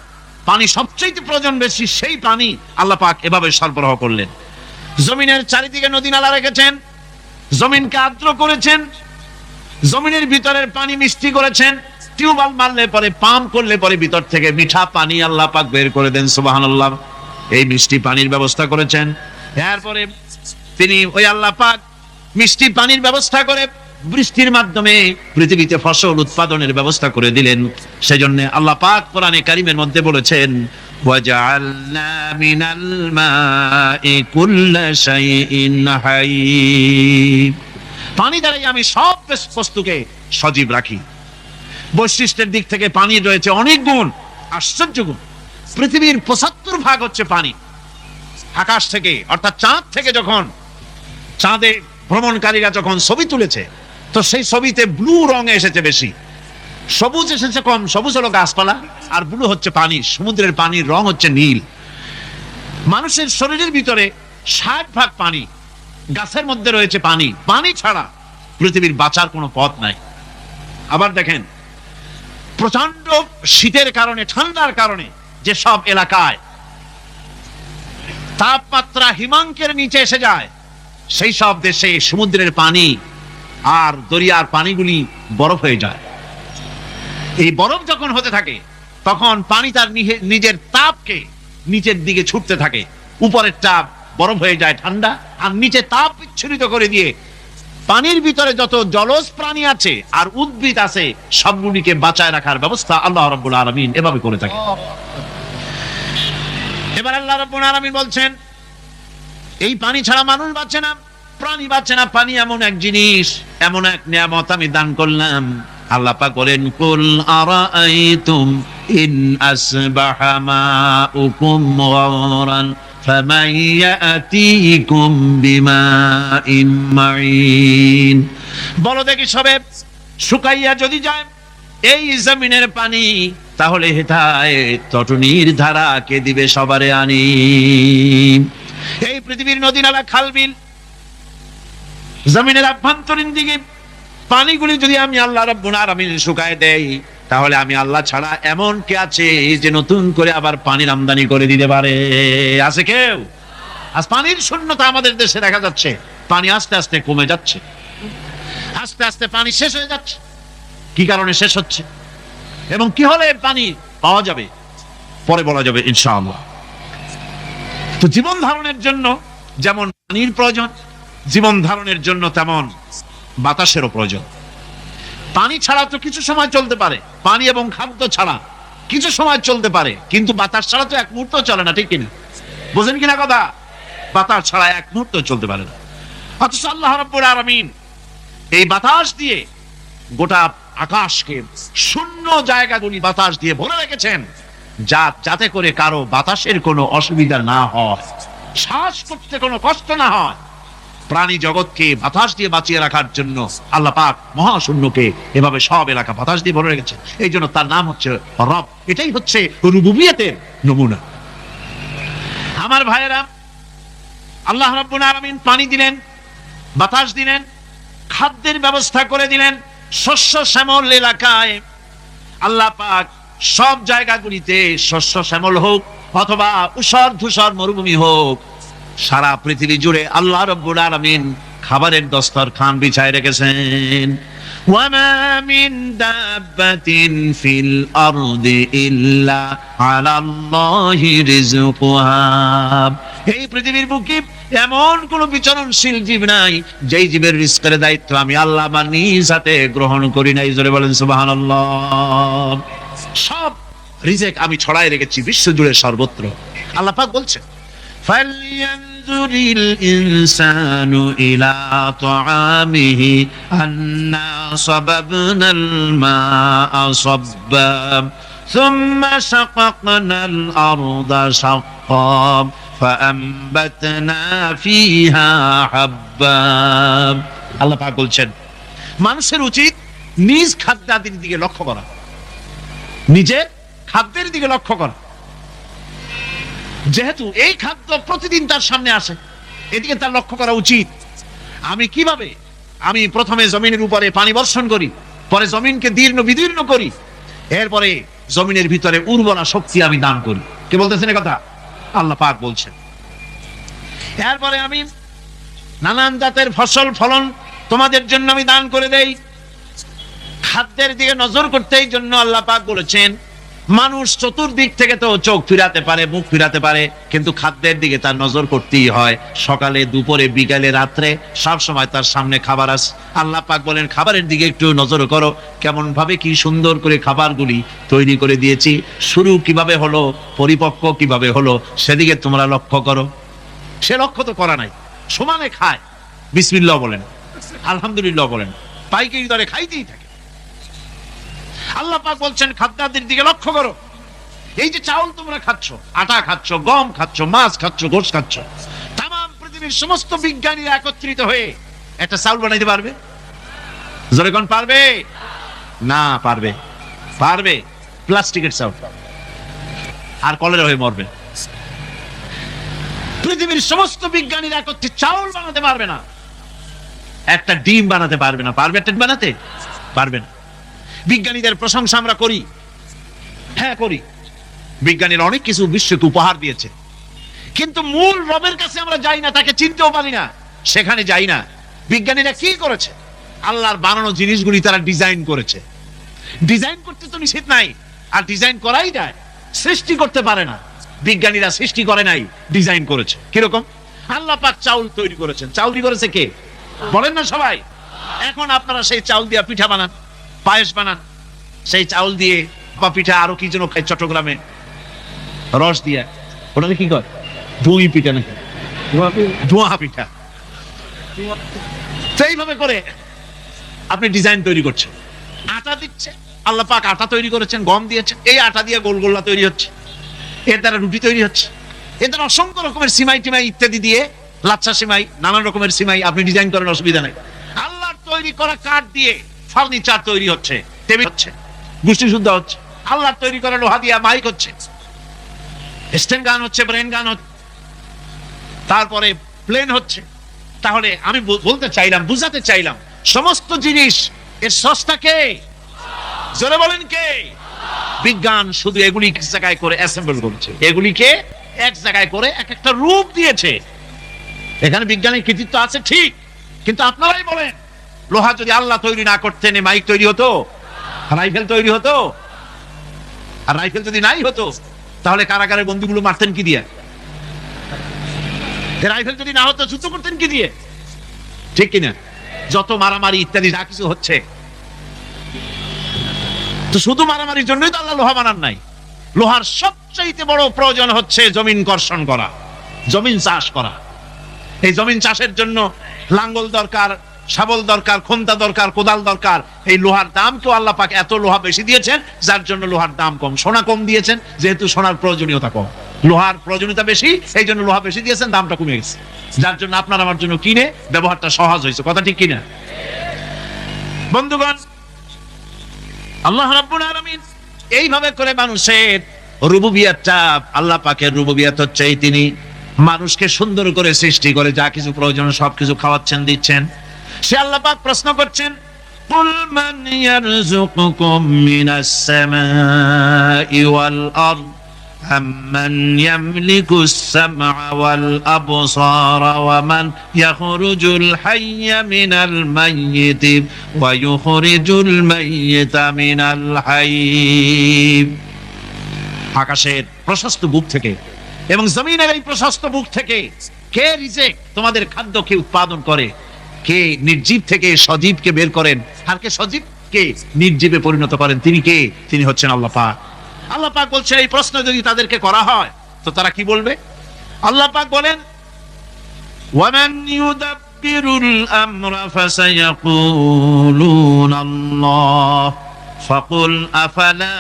পানি সবচেয়ে প্রয়োজন বেশি, সেই পানি আল্লাহ পাক এভাবে সরবরাহ করলেন। জমিনের চারিদিকে নদী নালা রেখেছেন, জমিনকে আর্দ্র করেছেন, জমিনের ভিতরের পানি মিষ্টি করেছেন। টিউবওয়েল মারলে পরে, পাম্প করলে পরে ভিতর থেকে মিঠা পানি আল্লাহ পাক বের করে দেন। সুবহানাল্লাহ। এই মিষ্টি পানির ব্যবস্থা করেছেন। এরপরে তিনি ওই আল্লাহ পাক মিষ্টি পানির ব্যবস্থা করে বৃষ্টির মাধ্যমে পৃথিবীতে ফসল উৎপাদনের ব্যবস্থা করে দিলেন। সেজন্য আল্লাহ পাক কোরআনে কারীমের মধ্যে বলেছেন, ওয়াজআলনা মিনাল মাই কুল্লা শাইইন হায়্য। পানি দ্বারাই আমি সব বস্তুকে সজীব রাখি। বৈশিষ্ট্যের দিক থেকে পানির রয়েছে অনেক গুণ, আশ্চর্য গুণ। পৃথিবীর 75% হচ্ছে পানি। আকাশ থেকে অর্থাৎ চাঁদ থেকে যখন চাঁদে ভ্রমণকারীরা যখন ছবি তুলেছে, তো সেই ছবিতে ব্লু রং এসেছে বেশি, সবুজ এসেছে কম। সবুজ হলো গাছপালা, আর ব্লু হচ্ছে পানি। সমুদ্রের পানির রং হচ্ছে নীল। মানুষের শরীরের ভিতরে 60% পানি, গাছের মধ্যে রয়েছে পানি। পানি ছাড়া পৃথিবীর বাঁচার কোনো পথ নাই। আবার দেখেন, প্রচন্ড শীতের কারণে, ঠান্ডার কারণে যে সব এলাকায় তাপমাত্রা হিমাঙ্কের নিচে এসে যায়, সেই সব দেশে সমুদ্রের পানি আর দরিয়ার পানিগুলি বরফ হয়ে যায়। এই বরফ যখন হতে থাকে, তখন পানি তার নিজের তাপকে নিচের দিকে ছুটতে থাকে। উপরের তাপ বরফ হয়ে যায় ঠান্ডা, আর নিচে তাপ বিচ্ছুরিত করে দিয়ে পানির ভিতরে যত জলজ প্রাণী আছে আর উদ্ভিদ আছে, সবগুলিকে বাঁচায় রাখার ব্যবস্থা আল্লাহ রাব্বুল আলামিন এভাবে করে থাকে। এবার আল্লাহ রাব্বুল আলামিন বলছেন, এই পানি ছাড়া মানুষ বাঁচে না, প্রাণী বাঁচে না। পানি এমন এক জিনিস, এমন এক নিয়ামত আমি দান করলাম। আল্লাহ পাক বলেন, কুল আরাআইতুম ইন আসবাহা মাউকুম গাওরান ফামান ইয়াতিকুম বিমাইন মাইন। বলো দেখি, সবে শুকাইয়া যদি যায় এই জমিনের পানি, তাহলে হেথায় তটনির ধারা কে দিবে সবারে আনি। এই পৃথিবীর নদী নালা খাল বিল জমিনের আভ্যন্তরীণ দিকে পানিগুলি যদি আমি আল্লাহ রাব্বুল আলামিন শুকায় দেই, তাহলে আমি আল্লাহ ছাড়া এমন কে আছে যে নতুন করে আবার পানির আমদানি করে দিতে পারে? আছে কেউ? আজ পানির শূন্যতা আমাদের দেশে দেখা যাচ্ছে। পানি আস্তে আস্তে কমে যাচ্ছে, আস্তে আস্তে পানি শেষ হয়ে যাচ্ছে। কি কারণে শেষ হচ্ছে এবং কি হলে পানি পাওয়া যাবে পরে বলা যাবে ইনশাআল্লাহ। তো জীবন ধারণের জন্য যেমন পানির প্রয়োজন, জীবন ধারণের জন্য তেমন বাতাসেরও প্রয়োজন। পানি ছাড়া তো কিছু সময় চলতে পারে, পানি এবং খাদ্য ছাড়া কিছু সময় চলতে পারে, কিন্তু বাতাস ছাড়া তো এক মুহূর্ত চলে না, ঠিক কিনা? বুঝেন কিনা কথা? বাতাস ছাড়া এক মুহূর্ত চলতে পারে না। অথচ আল্লাহ রাব্বুল আলামিন এই বাতাস দিয়ে গোটা আকাশকে, শূন্য জায়গাগুলি বাতাস দিয়ে ভরে রেখেছেন, যাতে করে কারো বাতাসের কোনো অসুবিধা না হয়, শ্বাস করতে কোনো কষ্ট না হয়। প্রাণী জগৎকে বাতাস দিয়ে বাঁচিয়ে রাখার জন্য আল্লাহ পাক মহাশূন্যকে এভাবে সব এলাকা বাতাস দিয়ে ভরে রেখেছে। এই জন্য তার নাম হচ্ছে রব। এটাই হচ্ছে রুবুবিয়তের নমুনা। আমার ভাইয়েরা, আল্লাহ রাব্বুল আলামিন পানি দিলেন, বাতাস দিলেন, খাদ্যের ব্যবস্থা করে দিলেন। শস্য শ্যামল এলাকায় আল্লাহ পাক সব জায়গাগুলিতে শস্য শ্যামল হোক অথবা উষর ধূসর মরুভূমি হোক, সারা পৃথিবী জুড়ে আল্লাহ রাব্বুল আলামিন খাবারের দস্তরখান বিছায় রেখেছেন। ওয়ামা মিন দাব্বাতিন ফিল আরদি ইল্লা আলাল্লাহি রিজকুহা। এই পৃথিবীর বুকে এমন কোন বিচরণশীল জীব নাই যেই জীবের রিজকের দায়িত্ব আমি আল্লাহ আমার নিজ হাতে গ্রহণ করি নাই। জোরে বলেন সুবহানাল্লাহ। সব রিজেক আমি ছড়াই রেখেছি বিশ্ব জুড়ে সর্বত্র। আল্লাহ পাক বলছেন, ফালইয়ানজুরিল ইনসানু ইলা তাআমিহি আন্না সাবাবনাল মাআ সাব্বা সুম্মা শাকাকনাল আরদা শাক্কা ফাআমবাতনা ফিহা হাব্বা। আল্লাহ পাক বলছেন, মানুষের উচিত নিজ খাদ্যাদির দিকে লক্ষ্য করা, নিজের খাদ্যের দিকে লক্ষ্য করা। যেহেতু এই খাদ্য প্রতিদিন তার সামনে আসে, এদিকে তার লক্ষ্য করা উচিত। আমি প্রথমে জমিনের উপরে পানি বর্ষণ করি, পরে জমিনকে দীর্ণ বিদীর্ণ করি, এরপরে জমিনের ভিতরে উর্বরা শক্তি আমি দান করি। কে বলতেছেন এই কথা? আল্লাহ পাক বলছেন। এরপরে আমি নানান জাতের ফসল ফলন তোমাদের জন্য আমি দান করে দেই। খাদ্যের দিকে নজর করতে এই জন্য আল্লাহ পাক বলেছেন, মানুষ চতুর্দিক থেকে তো চোখ ফিরাতে পারে, মুখ ফিরাতে পারে, কিন্তু খাদ্যের দিকে তার নজর করতেই হয়। সকালে, দুপুরে, বিকালে, রাত্রে সব সময় তার সামনে খাবার আছে। আল্লাহ পাক বলেন, খাবারের দিকে একটু নজর করো, কেমন ভাবে কি সুন্দর করে খাবারগুলি তৈরি করে দিয়েছি, শুরু কিভাবে হলো, পরিপক্ক কিভাবে হলো, সেদিকে তোমরা লক্ষ্য করো। সে লক্ষ্য তো করা নাই, সমানে খায়, বিসমিল্লাহ বলেন, আলহামদুলিল্লাহ বলেন, পাইকারি দরে খাইতেই থাকে। আল্লাহ পাক বলছেন, খাদ্যাদির দিকে লক্ষ্য করো। এই যে চাউল তোমরা খাচ্ছ, আটা খাচ্ছ, গম খাচ্ছ, মাছ খাচ্ছ, গোশ খাচ্ছ, তামাম পৃথিবীর সমস্ত বিজ্ঞানীরা একত্রিত হয়ে একটা চাউল বানাইতে পারবে? জোরে কোন পারবে? না পারবে। পারবে প্লাস্টিকের চাউল, আর কলেরা হয়ে মরবে। পৃথিবীর সমস্ত বিজ্ঞানীরা একত্রিত চাউল বানাতে পারবে না, একটা ডিম বানাতে পারবে না। পারবে একটা বানাতে? পারবে না। বিজ্ঞানীদের প্রশংসা আমরা করি, হ্যাঁ করি, বিজ্ঞানীরা অনেক কিছু বিশ্বকে উপহার দিয়েছে, কিন্তু মূল রবের কাছে আমরা যাই না, তাকে চিনতেও পারি না, সেখানে যাই না। বিজ্ঞানীরা কি করেছে? আল্লাহর বানানো জিনিসগুলি তারা ডিজাইন করেছে। ডিজাইন করতে তো নিষেধ নাই, আর ডিজাইন করাই যায়, সৃষ্টি করতে পারে না। বিজ্ঞানীরা সৃষ্টি করে নাই, ডিজাইন করেছে। কিরকম? আল্লাহ পাক চাউল তৈরি করেছেন। চাউল তৈরি করেছে কে? বলেন না সবাই। এখন আপনারা সেই চাউল দিয়ে পিঠা বানান, পায়েস বানান, সেই চাউল দিয়ে বা পিঠা, আরো কি যেন খায় চট্টগ্রামে রস দিয়ে, ওটাকে কি কয়? দই পিঠা নাকি? ধোঁয়া পিঠা। সেইভাবে করে আপনি ডিজাইন তৈরি করছেন। আটা দিচ্ছে, আল্লাহ পাক আটা তৈরি করেছেন, গম দিয়েছেন, এই আটা দিয়ে গোলগোল্লা তৈরি হচ্ছে, এর দ্বারা রুটি তৈরি হচ্ছে, এর দ্বারা অসংখ্য রকমের সিমাই টিমাই ইত্যাদি দিয়ে, লাচ্ছা সিমাই, নানান রকমের সিমাই আপনি ডিজাইন করেন, অসুবিধা নাই। আল্লাহর তৈরি করা কাঠ দিয়ে ফার্নিচার তৈরি হচ্ছে, টেবিল হচ্ছে, গোষ্ঠী শুদ্ধ হচ্ছে। আল্লাহর তৈরি করা লোহা দিয়া মাইক হচ্ছে, স্ট্যান্ড গান হচ্ছে, ব্রেন গান হচ্ছে। তারপরে প্লেন হচ্ছে। তাহলে আমি বলতে চাইলাম, বুঝাতে চাইলাম, সমস্ত জিনিস এর স্রষ্টা কে? জোরে বলেন কে? বিজ্ঞান শুধু এগুলি এক জায়গায় করে অ্যাসেম্বল করেছে, এগুলিকে এক জায়গায় করে এক একটা রূপ দিয়েছে। এখানে বিজ্ঞানের কৃতিত্ব আছে ঠিক, কিন্তু আপনারাই বলেন, লোহা যদি আল্লাহ তৈরি না করতেন মাইক তৈরি হতো, রাইফেল তৈরি হতো? আর রাইফেল যদি নাই হতো তাহলে কারাগারের বন্দীগুলো মারতেন কি দিয়ে? রাইফেল যদি না হতো যুদ্ধ করতেন কি দিয়ে? ঠিক কিনা? যত মারামারি ইত্যাদি যা কিছু হচ্ছে, তো শুধু মারামারির জন্যই তো আল্লাহ লোহা বানান নাই। লোহার সবচাইতে বড় প্রয়োজন হচ্ছে জমিন কর্ষণ করা, জমিন চাষ করা। এই জমিন চাষের জন্য লাঙ্গল দরকার, শাবল দরকার, খন্তা দরকার, কোদাল দরকার। এই লোহার দাম তো আল্লাহ পাক এত লোহা বেশি দিয়েছেন, যার জন্য লোহার দাম কম। সোনা কম দিয়েছেন যেহেতু সোনার প্রয়োজনীয়তা কম, লোহার প্রয়োজনীয়তা বেশি, এই জন্য লোহা বেশি দিয়েছেন, দামটা কমে গেছে, যার জন্য আপনার আমার জন্য কিনে ব্যবহারটা সহজ হয়েছে। কথা ঠিক কিনা বন্ধুগণ? আল্লাহ রাব্বুল আলামিন এইভাবে করে মানুষের রুবুবিয়াতটা, আল্লাহ পাকের রুবুবিয়াত হচ্ছে তিনি মানুষকে সুন্দর করে সৃষ্টি করে যা কিছু প্রয়োজন সবকিছু খাওয়াচ্ছেন, দিচ্ছেন। সে আল্লাহ পাক প্রশ্ন করছেন, কুল মান ইয়ারযুকুকুম মিনাস সামাই ওয়াল আরদ আম্মান ইয়ামলিকুস সামআ ওয়াল আবসারা ওয়া মান ইয়াখরুজুল হাইয়্যা মিনাল মাইয়িতি ওয়া ইউখরিজুল মাইয়িতা মিনাল হাইয়্য। আকাশের প্রশস্ত বুক থেকে এবং জমিনের এই প্রশস্ত বুক থেকে কে রিজেক, তোমাদের খাদ্যকে উৎপাদন করে? কে নির্জীব থেকে সজীবকে বের করেন? আর কে সজীব কে নির্জীবে পরিণত করেন? তিনি কে? তিনি হচ্ছেন আল্লাহ পাক। আল্লাহ পাক বলছে, এই প্রশ্ন যদি তাদেরকে করা হয় তো তারা কি বলবে? আল্লাহ পাক বলেন, ওয়ামান ইউদাব্বিরুল আমরা ফাসায়াকুলুনা আল্লাহ ফাকুল আফালা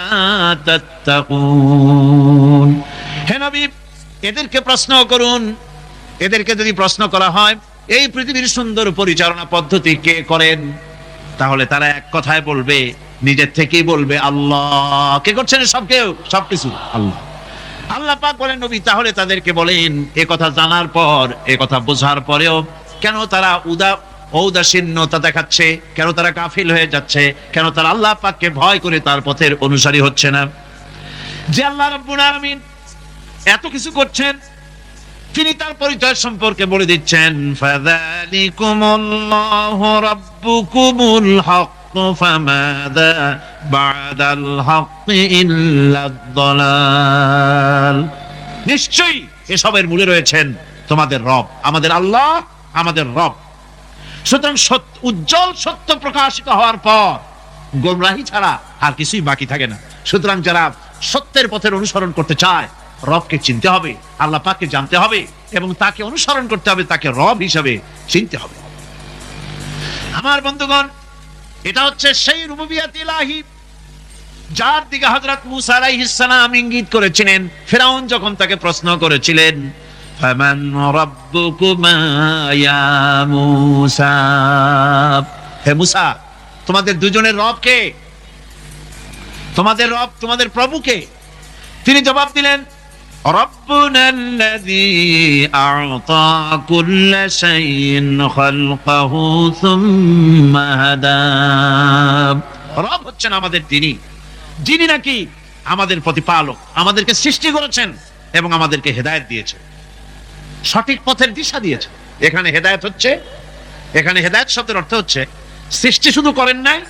তাত্তাকুন। হে নবী, এদেরকে প্রশ্ন করুন, এদেরকে যদি প্রশ্ন করা হয় এই পৃথিবীর সুন্দর পরিচালনা পদ্ধতি কে করেন, তাহলে তারা এক কথায় বলবে, নিজের থেকেই বলবে আল্লাহ। কে করছেন সবকিছু? আল্লাহ। আল্লাহ পাক বলেন, নবী তাহলে তাদেরকে বলেন, এ কথা জানার পর, এ কথা বোঝার পরেও কেন তারা ঔদাসীন্যতা দেখাচ্ছে? কেন তারা গাফিল হয়ে যাচ্ছে? কেন তারা আল্লাহ পাককে ভয় করে তার পথের অনুসারী হচ্ছে না? যে আল্লাহ রাব্বুল আলামিন এত কিছু করছেন, তিনি তার পরিচয় সম্পর্কে বলে দিচ্ছেন, ফাযালিকুমুল্লাহু রাব্বুকুমুল হক ফামাযা বা'দাল হক ইল্লাদ দালাল। নিশ্চয়ই এসবের মূলে রয়েছেন তোমাদের রব, আমাদের আল্লাহ, আমাদের রব। সুতরাং উজ্জ্বল সত্য প্রকাশিত হওয়ার পর গোমরাহি ছাড়া আর কিছুই বাকি থাকে না। সুতরাং যারা সত্যের পথের অনুসরণ করতে চায়, রবকে চিনতে হবে, আল্লাহ পাককে জানতে হবে এবং তাকে অনুসরণ করতে হবে, তাকে রব হিসাবে চিনতে হবে। আমার বন্ধুগণ, এটা হচ্ছে সেই রুবুবিয়াত ইলাহি যার দিকে হযরত মূসা আলাইহিস সালাম ইঙ্গিত করেছিলেন ফিরআউন যখন তাকে প্রশ্ন করেছিলেন, ফামান রাব্বুকুমা ইয়া মূসা। হে মূসা, তোমাদের দুজনের রব কে? তোমাদের রব, তোমাদের প্রভু কে? তিনি জবাব দিলেন, রব্বুনাল্লাযী আ'তা কুল্লা শাইইন খালকাহু সুম্মা হাদা। রব হচ্ছেন আমাদের তিনি, যিনি নাকি আমাদের প্রতিপালক, আমাদেরকে সৃষ্টি করেছেন এবং আমাদেরকে হেদায়েত দিয়েছেন, সঠিক পথের দিশা দিয়েছেন। এখানে হেদায়েত হচ্ছে, এখানে হেদায়েত শব্দের অর্থ হচ্ছে সৃষ্টি শুধু করেন নাই,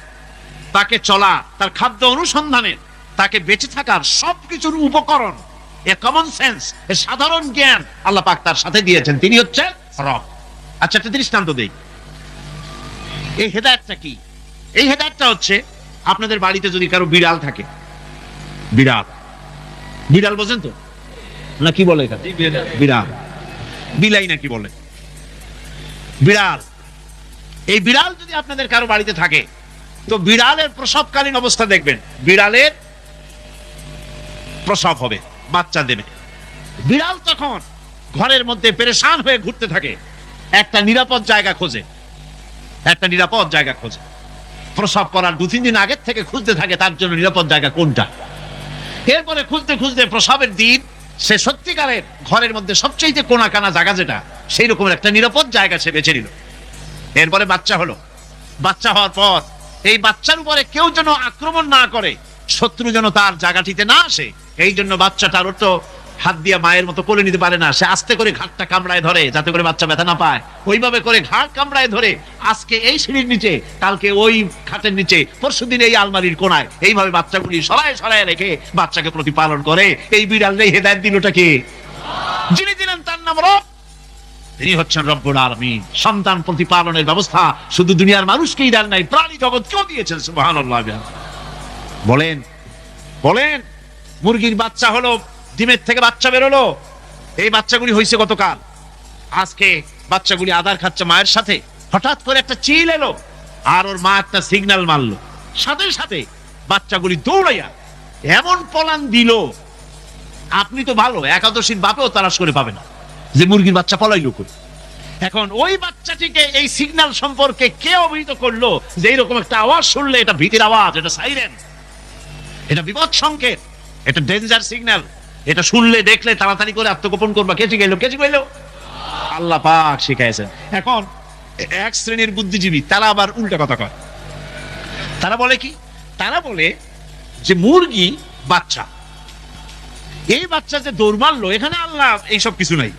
তাকে চলা, তার খাদ্য অনুসন্ধানের, তাকে বেঁচে থাকার সবকিছুর উপকরণ, এ কমন সেন্স, এ সাধারণ জ্ঞান আল্লাহ পাক তার সাথে দিয়েছেন। তিনি হচ্ছেন রব। আচ্ছা, একটা দৃষ্টান্ত দেই। এই হেদায়েতটা কি? এই হেদায়েতটা হচ্ছে, আপনাদের বাড়িতে যদি কারো বিড়াল থাকে, বিড়াল, বিড়াল বোঝেন তো না? কি বলে এখানে? বিড়াল, বিলাই নাকি বলে? বিড়াল। এই বিড়াল যদি আপনাদের কারো বাড়িতে থাকে, তো বিড়ালের প্রসবকালীন অবস্থা দেখবেন, বিড়ালের প্রসব হবে, বাচ্চা দেবে। বিড়াল তখন ঘরের মধ্যে পেরেশান হয়ে ঘুরতে থাকে, একটা নিরাপদ জায়গা খোঁজে, একটা নিরাপদ জায়গা খোঁজে। প্রসব করার 2-3 দিন আগের থেকে খুঁজতে থাকে তার জন্য নিরাপদ জায়গা কোনটা। এরপরে খুঁজতে খুঁজতে প্রসবের দিন সে সত্যিকারের ঘরের মধ্যে সবচেয়ে কোনা কানা জায়গা যেটা, সেই রকমের একটা নিরাপদ জায়গা সে বেছে নিল। এরপরে বাচ্চা হলো। বাচ্চা হওয়ার পর এই বাচ্চার উপরে কেউ যেন আক্রমণ না করে, শত্রু যেন তার জায়গাটিতে না আসে, এই জন্য বাচ্চাটার তো হাত দিয়া মায়ের মতো কোলে নিতে পারে না, সে আস্তে করে ঘাটটা কামড়ায় ধরে যাতে করে বাচ্চা ব্যথা না পায়। ওইভাবে করে ঘাট কামড়ায় ধরে আজকে এই সিঁড়ির নিচে, কালকে ওই খাটের নিচে, পরশুদিন এই আলমারির কোনায়, এইভাবে বাচ্চাগুলি সরায় সরায় রেখে বাচ্চাকে প্রতিপালন করে। এই বিড়াল রে হেদায়েত দিলটা কে? যিনি দিলেন তার নাম রব, তিনি হচ্ছেন রব্বুল আলামিন। সন্তান প্রতিপালনের ব্যবস্থা শুধু দুনিয়ার মানুষকেই দেন নাই, প্রাণী জগৎকেও দিয়েছেন। সুবহানাল্লাহ। বলেন বলেন, মুরগির বাচ্চা হলো, ডিমের থেকে বাচ্চা বেরোলো, এই বাচ্চাগুলি হয়েছে গতকাল, আজকে বাচ্চাগুলি আদার খাচ্ছে মায়ের সাথে। হঠাৎ করে একটা চিল এলো আর ওর মা একটা সিগন্যাল মারলো, সাথে সাথে বাচ্চাগুলি দৌড়াইয়া এমন পলান দিল, আপনি তো ভালো একাদশীর বাপেও তালাশ করে পাবে না যে মুরগির বাচ্চা পলাইলো কই। এখন ওই বাচ্চাটিকে এই সিগন্যাল সম্পর্কে কে অবহিত করলো যে এইরকম একটা আওয়াজ শুনলে এটা ভীতির আওয়াজ, এটা সাইরেন, এটা বিপদ সংকেত, এটা ডেঞ্জার সিগন্যাল, এটা শুনলে দেখলে তাড়াতাড়ি করে আত্মগোপন করবা। কে শিখাইলো? কে শিখাইলো? আল্লাহ পাক শিখাইছেন। এখন এক শ্রেণীর বুদ্ধিজীবী তারা আবার উল্টা কথা কয়। তারা বলে কি? তারা বলে যে মুরগি বাচ্চা, এই বাচ্চা যে দৌড় মারলো, এখানে আল্লাহ এইসব কিছু নাই,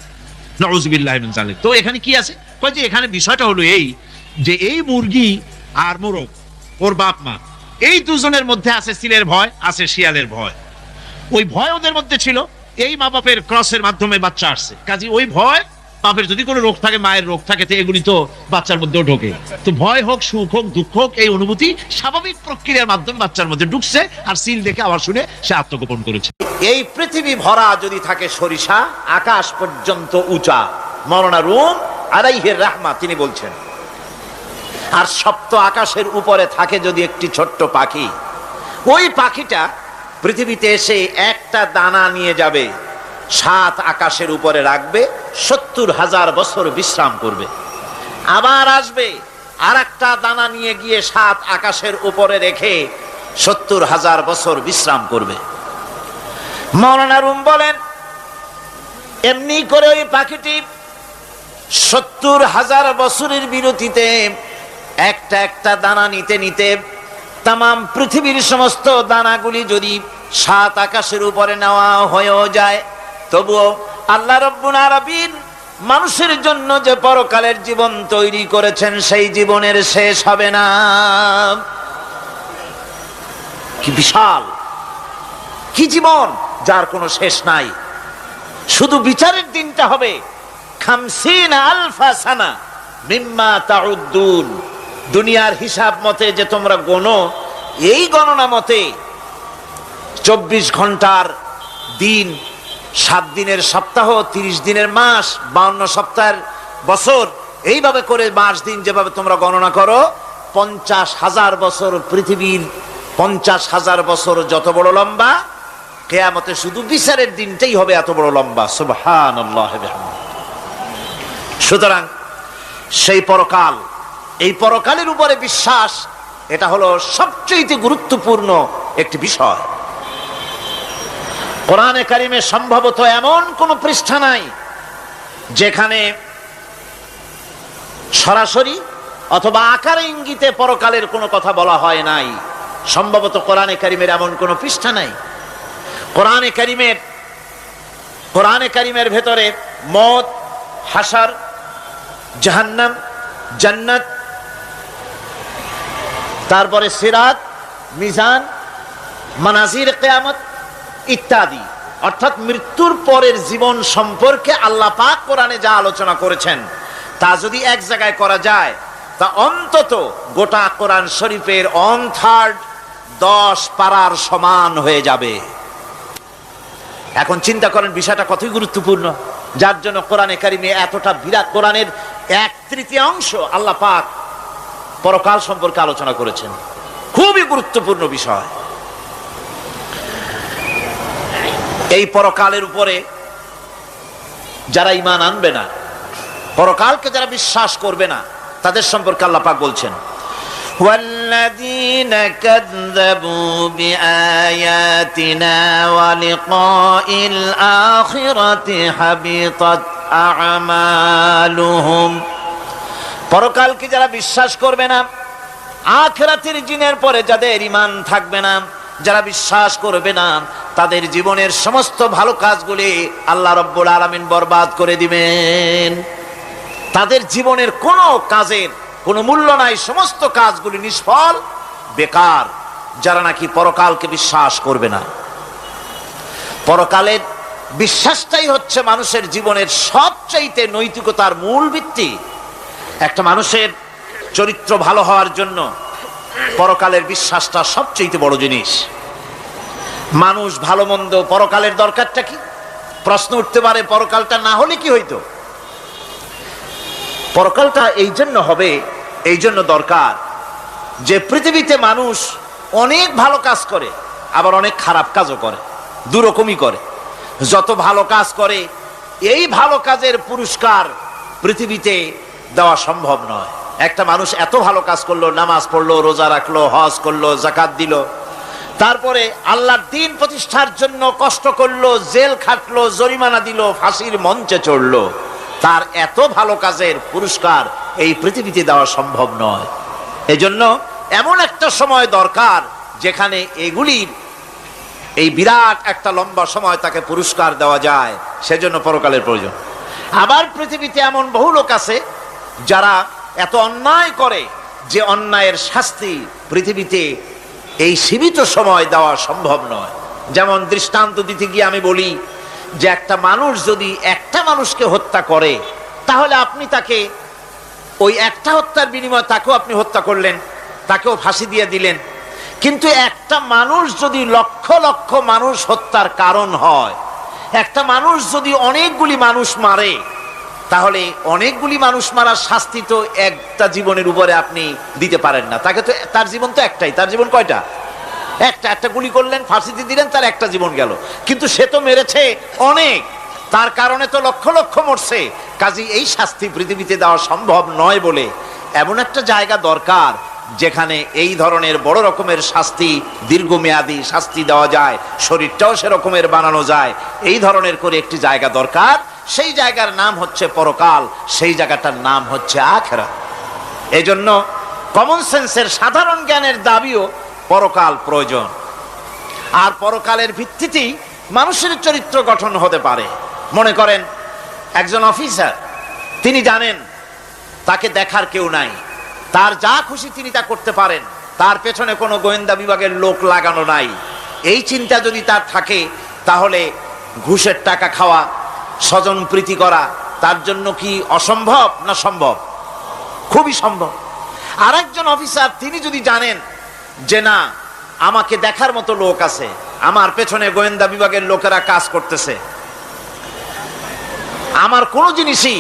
নাউযুবিল্লাহি মিন যালিক। তো এখানে কি আছে? কয় যে এখানে বিষয়টা হলো এই যে এই মুরগি আর মোরগ, ওর বাপ মা, এই দুজনের মধ্যে আছে সিলের ভয়, আছে শিয়ালের ভয়। ওই ভয় ওদের মধ্যে ছিল, এই মা বাপের ক্রসের মাধ্যমে বাচ্চা আসছে, কাজে ওই ভয়, বাপের যদি কোনো রোগ থাকে, মায়ের রোগ থাকে, তো এগুলি তো বাচ্চার মধ্যেও ঢোকে। তো ভয় হোক, সুখ হোক, দুঃখ হোক, এই অনুভূতি স্বাভাবিক প্রক্রিয়ার মাধ্যমে বাচ্চার মধ্যে ঢুকছে, আর সিল দেখে আবার শুনে সে আত্মগোপন করেছে। এই পৃথিবী ভরা যদি থাকে সরিষা, আকাশ পর্যন্ত উঁচা, মওলানা রুম আলাইহির রাহমা তিনি বলছেন, আর সপ্ত আকাশের উপরে থাকে যদি একটি ছোট্ট পাখি, ওই পাখিটা পৃথিবীতে এসে একটা দানা নিয়ে যাবে, 7 আকাশের উপরে রাখবে, 70,000 বছর বিশ্রাম করবে, আবার আসবে আর একটা দানা নিয়ে গিয়ে 7 আকাশের উপরে রেখে 70,000 বছর বিশ্রাম করবে। মাওলানা রুম বলেন, এমনি করে ওই পাখিটি 70,000 বছরের বিরতিতে একটা একটা দানা নিতে নিতে তামাম পৃথিবীর সমস্ত দানাগুলি যদি 7 আকাশের উপরে নেওয়া হয়েও যায়, তবুও আল্লাহ রাব্বুল আলামিন মানুষের জন্য যে পরকালের জীবন তৈরি করেছেন, সেই জীবনের শেষ হবে না। কি বিশাল, কি জীবন যার কোনো শেষ নাই। শুধু বিচারের দিনটা হবে 50,000 সানা মিম্মা তাউদ্দুন। দুনিয়ার হিসাব মতে যে তোমরা গণো, এই গণনা মতে 24 ঘন্টার দিন, 7 দিনের সপ্তাহ, 30 দিনের মাস, 52 সপ্তাহের বছর, এইভাবে করে মাস দিন যেভাবে তোমরা গণনা করো, 50,000 বছর পৃথিবীর 50,000 বছর যত বড় লম্বা, কিয়ামতে শুধু বিচারের দিনটাই হবে এত বড় লম্বা। সুবহানাল্লাহ। সুতরাং সেই পরকাল, এই পরকালের উপরে বিশ্বাস, এটা হলো সবচেয়ে গুরুত্বপূর্ণ একটি বিষয়। কোরআনে কারিমে সম্ভবত এমন কোন পৃষ্ঠা নাই যেখানে সরাসরি অথবা আকারে ইঙ্গিতে পরকালের কোনো কথা বলা হয় নাই। সম্ভবত কোরআনে কারিমের এমন কোন পৃষ্ঠা নাই। কোরআনে কারিমের ভেতরে মওত, হাসর, জাহান্নাম, জান্নাত, তারপরে সিরাত, মিজান, মানাজির কিয়ামত ইত্যাদি, অর্থাৎ মৃত্যুর পরের জীবন সম্পর্কে আল্লাহ পাক কোরআনে যা আলোচনা করেছেন, তা যদি এক জায়গায় করা যায়, তা অন্তত গোটা কোরআন শরীফের 1/3 10 পারার সমান হয়ে যাবে। এখন চিন্তা করেন বিষয়টা কতই গুরুত্বপূর্ণ, যার জন্য কোরআনে কারিমে এতটা বিরাট, কোরআনের 1/3 আল্লাহ পাক পরকাল সম্পর্কে আলোচনা করেছেন। খুবই গুরুত্বপূর্ণ বিষয়। এই পরকালের উপরে যারা ঈমান আনবে না, পরকালকে যারা বিশ্বাস করবে না, তাদের সম্পর্কে আল্লাহ পাক বলছেন, والذين كذبوا بآياتنا ولقاء الآخرة حبطت أعمالهم। পরকালকে যারা বিশ্বাস করবে না, আখিরাতের দিনের পরে যাদের ঈমান থাকবে না, যারা বিশ্বাস করবে না, তাদের জীবনের সমস্ত ভালো কাজগুলি আল্লাহ রাব্বুল আলামিন বরবাদ করে দিবেন। তাদের জীবনের কোনো কাজের কোনো মূল্য নাই, সমস্ত কাজগুলি নিষ্ফল, বেকার, যারা নাকি পরকালকে বিশ্বাস করবে না। পরকালের বিশ্বাসটাই হচ্ছে মানুষের জীবনের সবচাইতে নৈতিকতার মূল ভিত্তি। একটা মানুষের চরিত্র ভালো হওয়ার জন্য পরকালের বিশ্বাসটা সবচেয়ে বড় জিনিস। মানুষ ভালো মন্দ, পরকালের দরকারটা কি? প্রশ্ন উঠতে পারে, পরকালটা না হলে কি হইতো? পরকালটা এই জন্য হবে, এই জন্য দরকার যে পৃথিবীতে মানুষ অনেক ভালো কাজ করে, আবার অনেক খারাপ কাজও করে, দুরকমই করে। যত ভালো কাজ করে, এই ভালো কাজের পুরস্কার পৃথিবীতে দেওয়া সম্ভব নয়। একটা মানুষ এত ভালো কাজ করলো, নামাজ পড়লো, রোজা রাখলো, হজ করলো, যাকাত দিল, তারপরে আল্লাহর দ্বীন প্রতিষ্ঠার জন্য কষ্ট করলো, জেল খাটলো, জরিমানা দিল, ফাঁসির মঞ্চে চড়লো, তার এত ভালো কাজের পুরস্কার এই পৃথিবীতে দেওয়া সম্ভব নয়। এজন্য এমন একটা সময় দরকার যেখানে এগুলির এই বিরাট একটা লম্বা সময় তাকে পুরস্কার দেওয়া যায়, সেজন্য পরকালের প্রয়োজন। আবার পৃথিবীতে এমন বহু লোক আছে যারা এত অন্যায় করে যে অন্যায়ের শাস্তি পৃথিবীতে এই সীমিত সময় দেওয়া সম্ভব নয়। যেমন দৃষ্টান্ত দিতে গিয়ে আমি বলি যে একটা মানুষ যদি একটা মানুষকে হত্যা করে, তাহলে আপনি তাকে ওই একটা হত্যার বিনিময়ে তাকেও আপনি হত্যা করলেন, তাকেও ফাঁসি দিয়ে দিলেন। কিন্তু একটা মানুষ যদি লক্ষ লক্ষ মানুষ হত্যার কারণ হয়, একটা মানুষ যদি অনেকগুলি মানুষ মারে, তাহলে অনেকগুলি মানুষ মারার শাস্তি তো একটা জীবনের উপরে আপনি দিতে পারেন না। তাকে তো, তার জীবন তো একটাই, তার জীবন কয়টা? একটা গুলি করলেন, ফাঁসিতে দিলেন, তার একটা জীবন গেল। কিন্তু সে তো মেরেছে অনেক, তার কারণে তো লক্ষ লক্ষ মরছে। কাজী এই শাস্তি পৃথিবীতে দেওয়া সম্ভব নয় বলে এমন একটা জায়গা দরকার যেখানে এই ধরনের বড় রকমের শাস্তি, দীর্ঘমেয়াদী শাস্তি দেওয়া যায়, শরীরটাও সেরকমের বানানো যায়, এই ধরনের করে একটি জায়গা দরকার। সেই জায়গার নাম হচ্ছে পরকাল, সেই জায়গাটার নাম হচ্ছে আখিরাত। এজন্য কমন সেন্সের, সাধারণ জ্ঞানের দাবিও পরকাল প্রয়োজন। আর পরকালের ভিত্তিতেই মানুষের চরিত্র গঠন হতে পারে। মনে করেন একজন অফিসার, তিনি জানেন তাকে দেখার কেউ নাই, তার যা খুশি তিনি তা করতে পারেন, তার পেছনে কোনো গোয়েন্দা বিভাগের লোক লাগানো নাই। এই চিন্তা যদি তার থাকে, তাহলে ঘুষের টাকা খাওয়া, স্বজন প্রীতি করা তার জন্য কি অসম্ভব না সম্ভব? খুবই সম্ভব। আর একজন অফিসার, তিনি যদি জানেন যে না, আমাকে দেখার মতো লোক আছে, আমার পেছনে গোয়েন্দা বিভাগের লোকেরা কাজ করতেছে, আমার কোনো জিনিসই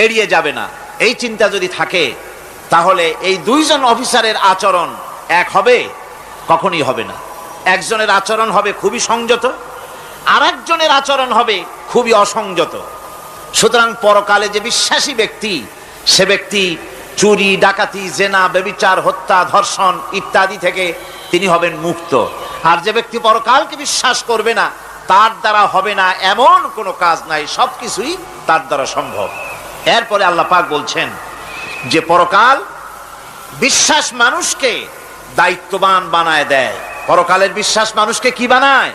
এড়িয়ে যাবে না, এই চিন্তা যদি থাকে, তাহলে এই দুইজন অফিসারের আচরণ এক হবে? কখনই হবে না। একজনের আচরণ হবে খুবই সংযত, আর একজনের আচরণ হবে খুবই অসংযত। সুতরাং পরকালে যে বিশ্বাসী ব্যক্তি, সে ব্যক্তি চুরি, ডাকাতি, জেনা, ব্যভিচার, হত্যা, ধর্ষণ ইত্যাদি থেকে তিনি হবেন মুক্ত। আর যে ব্যক্তি পরকালকে বিশ্বাস করবে না, তার দ্বারা হবে না এমন কোনো কাজ নাই, সবকিছুই তার দ্বারা সম্ভব। এরপরে আল্লাহ পাক বলছেন যে পরকাল বিশ্বাস মানুষকে দায়িত্ববান বানায় দেয়। পরকালের বিশ্বাস মানুষকে কি বানায়?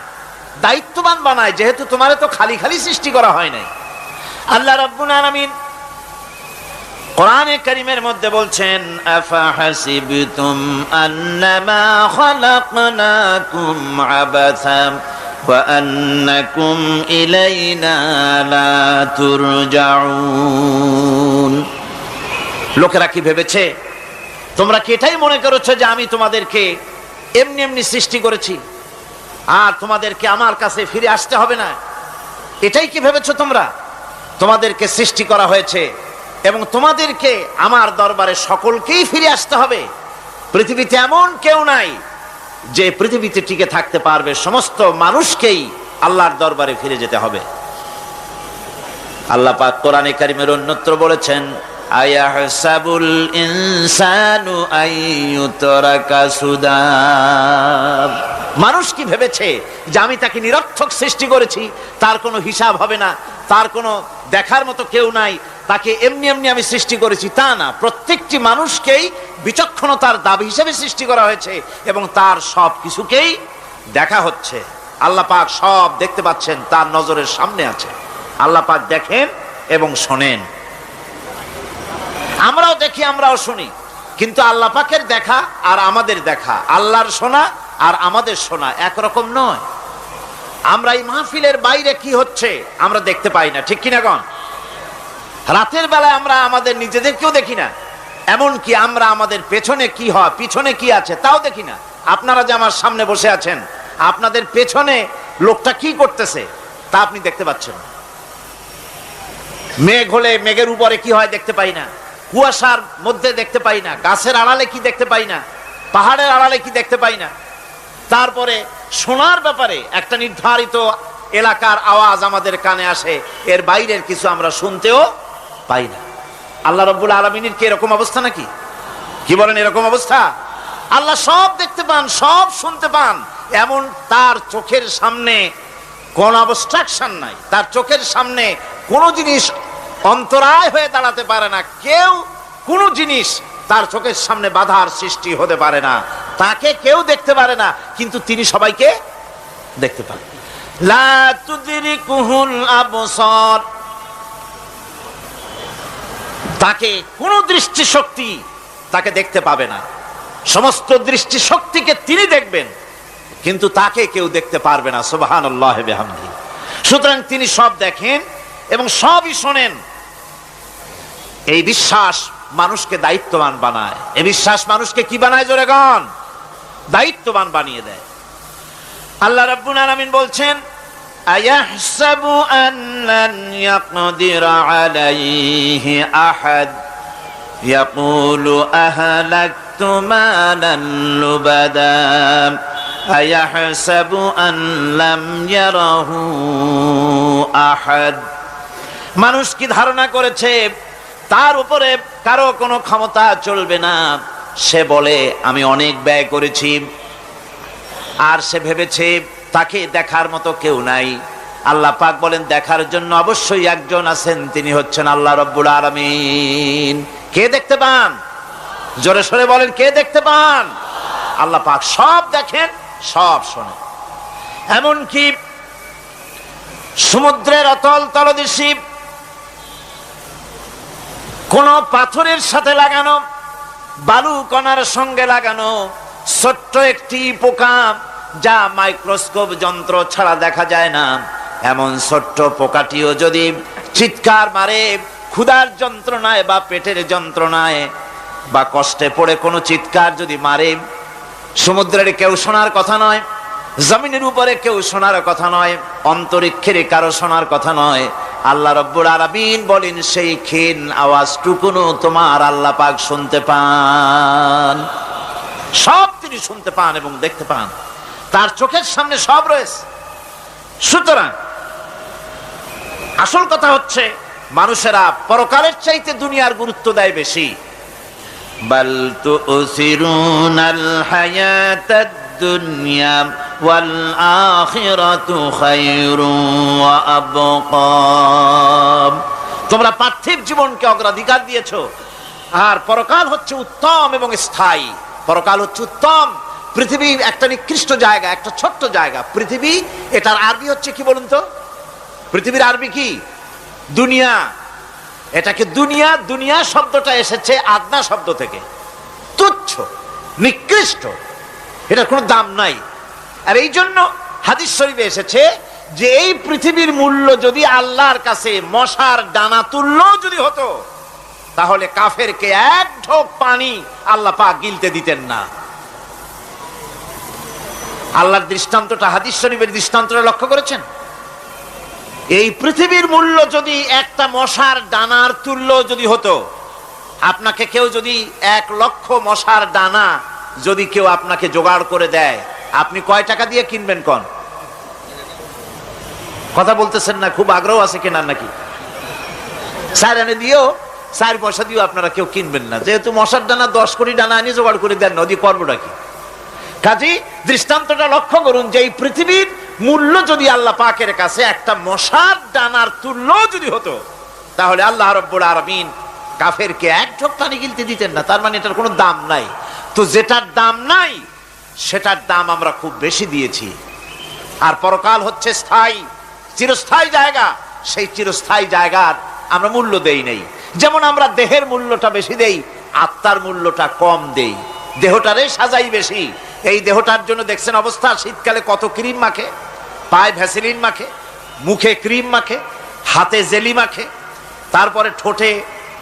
দায়িত্ববান বানায়। যেহেতু তোমারে তো খালি খালি সৃষ্টি করা হয় নাই। আল্লাহ রাব্বুল আলামিন কোরআনে কারীমের মধ্যে বলছেন, আফাহাসিবতুম আন্নামা খালাকনাকুম আবাসা ওয়া আন্নাকুম ইলাইনা লা তুরজাউন। লোকেরা কি ভেবেছে? তোমরা কি এটাই মনে করেছো যে আমি তোমাদেরকে এমনি এমনি সৃষ্টি করেছি আর তোমাদেরকে আমার কাছে ফিরে আসতে হবে না? এটাই কি ভেবেছো তোমরা? তোমাদেরকে সৃষ্টি করা হয়েছে এবং তোমাদেরকে আমার দরবারে সকলকেই ফিরে আসতে হবে। পৃথিবীতে এমন কেউ নাই যে পৃথিবীতে টিকে থাকতে পারবে, সমস্ত মানুষকেই আল্লাহর দরবারে ফিরে যেতে হবে। আল্লাহ পাক কোরআনে কারীমের অন্যত্র বলেছেন, আয়াহসাবুল ইনসানু আইয়ুতরাকা সুদা। মানুষ কি ভেবেছে যে আমি তাকে নিরর্থক সৃষ্টি করেছি, তার কোনো হিসাব হবে না, তার কোনো দেখার মতো কেউ নাই, তাকে এমনি এমনি আমি সৃষ্টি করেছি? তা না, প্রত্যেকটি মানুষকেই বিচক্ষণতার দাবি হিসেবে সৃষ্টি করা হয়েছে এবং তার সব কিছুকেই দেখা হচ্ছে। আল্লাহ পাক সব দেখতে পাচ্ছেন, তার নজরের সামনে আছে। আল্লাহ পাক দেখেন এবং শোনেন। আমরাও দেখি, আমরাও শুনি, কিন্তু আল্লাহ পাকের দেখা আর আমাদের দেখা, আল্লাহর শোনা আর আমাদের শোনা একরকম নয়। আমরা এই মাহফিলের বাইরে কি হচ্ছে আমরা দেখতে পাই না, ঠিক কিনা গণ? রাতের বেলায় আমরা আমাদের নিজেদেরকেও দেখি না, এমনকি আমরা আমাদের পেছনে কি হয়, পিছনে কি আছে তাও দেখি না। আপনারা যে আমার সামনে বসে আছেন, আপনাদের পেছনে লোকটা কি করতেছে তা আপনি দেখতে পাচ্ছেন। মেঘ হলে মেঘের উপরে কি হয় দেখতে পাই না, কুয়াশার মধ্যে দেখতে পাই না, গাছের আড়ালে কি দেখতে পাই না, পাহাড়ের আড়ালে কি দেখতে পাই না। তারপরে শোনার ব্যাপারে একটা নির্ধারিত এলাকার আওয়াজ আমাদের কানে আসে, এর বাইরের কিছু আমরা শুনতেও পাই না। আল্লাহ রাব্বুল আলামিনের কি এরকম অবস্থা নাকি? কি বলেন, এরকম অবস্থা? আল্লাহ সব দেখতে পান, সব শুনতে পান, এমন তার চোখের সামনে কোন অবস্ট্রাকশন নাই, তার চোখের সামনে কোনো জিনিস অন্তরায় হয়ে দাঁড়াতে পারে না, কেউ কোনো জিনিস তার চোখের সামনে বাধার সৃষ্টি হতে পারে না। তাকে কেউ দেখতে পারে না, কিন্তু তিনি সবাইকে দেখতে পান। লা তুদরিকুহুল আবসার, তাকে কোন দৃষ্টিশক্তি তাকে দেখতে পাবে না। সমস্ত দৃষ্টিশক্তিকে তিনি দেখবেন, কিন্তু তাকে কেউ দেখতে পারবে না। সুবহানাল্লাহি ওয়া বিহামদিহি। সুতরাং তিনি সব দেখেন এবং সবই শোনেন। এই বিশ্বাস মানুষকে দায়িত্ববান বানায়। এই বিশ্বাস মানুষকে কি বানায় জোরে গান? দায়িত্ববান বানিয়ে দেয়। আল্লাহ রাব্বুল আলামিন বলছেন, আয়াহসাবু আল্লান ইয়াকদিরা আলাইহি আহাদ ইয়াকুলু আহলাকতু মালান লুবাদা আয়াহসাবু আন লাম ইয়ারাহু আহাদ। মানুষ কি ধারণা করেছে তার উপরে কারো কোনো ক্ষমতা চলবে না? সে বলে আমি অনেক ব্যয় করেছি, আর সে ভেবেছে তাকে দেখার মতো কেউ নাই। আল্লাহ পাক বলেন দেখার জন্য অবশ্যই একজন আছেন, তিনি হচ্ছেন আল্লাহ রাব্বুল আলামিন। কে দেখতে পান? জোরে সরে বলেন, কে দেখতে পান? আল্লাহ পাক সব দেখেন, সব শোনেন। এমনকি সমুদ্রের অতল তলদেশে কোন পাথরের সাথে লাগানো, বালু কণার সঙ্গে লাগানো ছোট্ট একটি পোকা, যা মাইক্রোস্কোপ যন্ত্র ছাড়া দেখা যায় না, এমন ছোট্ট পোকাটিও যদি চিৎকার মারে ক্ষুধার যন্ত্রণায় বা পেটের যন্ত্রণায় বা কষ্টে পড়ে কোনো চিৎকার যদি মারে, সমুদ্রের কেউ শোনার কথা নয়, জমিনের উপরে কেউ শোনার কথা নয়, অন্তরিক্ষের কারো শোনার কথা নয়। আল্লাহ রাব্বুল আলামিন বলেন সেই ক্ষীণ আওয়াজটুকুনো তোমার আল্লাহ পাক শুনতে পান। সব তিনি শুনতে পান এবং দেখতে পান, তার চোখের সামনে সব রয়েছে। সুতরাং আসল কথা হচ্ছে মানুষেরা পরকালের চাইতে দুনিয়ার গুরুত্ব দেয় বেশি। বাল তুসিরুনাল হায়াতাদ দুনিয়া ওয়াল আখিরাতু খায়রুন ওয়া আবকা। তোমরা পার্থিব জীবনকে অগ্রাধিকার দিয়েছো, আর পরকাল হচ্ছে উত্তম এবং স্থায়ী। পরকাল হচ্ছে উত্তম। পৃথিবী একটা নিকৃষ্ট জায়গা, একটা ছোট্ট জায়গা পৃথিবী। এটার আরবি হচ্ছে কি বলুন তো? পৃথিবীর আরবি কি? দুনিয়া। এটাকে দুনিয়া, দুনিয়া শব্দটা এসেছে আদনা শব্দ থেকে, তুচ্ছ, নিকৃষ্ট, এটার কোনো দাম নাই। আর এই জন্য হাদিস শরীফে এসেছে যে এই পৃথিবীর মূল্য যদি আল্লাহর কাছে মশার ডানা তুল্য যদি হতো, তাহলে কাফেরকে এক ঢোক পানি আল্লাহ পাক গিলতে দিতেন না। আল্লাহর দৃষ্টান্তটা, হাদিস শরীফের দৃষ্টান্তটা লক্ষ্য করেছেন? এই পৃথিবীর মূল্য যদি একটা মশার ডানার তুল্য যদি হতো, আপনাকে কেউ যদি 1,00,000 মশার ডানা যদি কেউ আপনাকে জোগাড় করে দেয়, আপনি কয় টাকা দিয়ে কিনবেন? কোন কথা বলতেছেন না? খুব আগ্রহ আছে কেনার নাকি? 4 আনা দিয়েও 4 পয়সা দিয়েও আপনারা কেউ কিনবেন না, যেহেতু মশার ডানা 10 কোটি ডানা আনি জোগাড় করে দেন, নদী করবোটা কি? কাজী দৃষ্টান্তটা লক্ষ্য করুন যে এই পৃথিবীর মূল্য যদি আল্লাহ পাকের কাছে একটা মশার ডানার তুল্য যদি হতো, তাহলে আল্লাহ রাব্বুল আলামিন কাফেরকে এক ঢোক পানি গিলতে দিতেন না। তার মানে এটার কোনো দাম নাই। তো যেটার দাম নাই সেটার দাম আমরা খুব বেশি দিয়েছি। আর পরকাল হচ্ছে স্থায়ী, চিরস্থায়ী জায়গা, সেই চিরস্থায়ী জায়গার আমরা মূল্য দেই নাই। যেমন আমরা দেহের মূল্যটা বেশি দেই, আত্মার মূল্যটা কম দেই। দেহটারে সাজাই বেশি। এই দেহটার জন্য দেখছেন অবস্থা, শীতকালে কত ক্রিম মাখে, পায়ে ভ্যাসলিন মাখে, মুখে ক্রিম মাখে, হাতে জেলি মাখে, তারপরে ঠোঁটে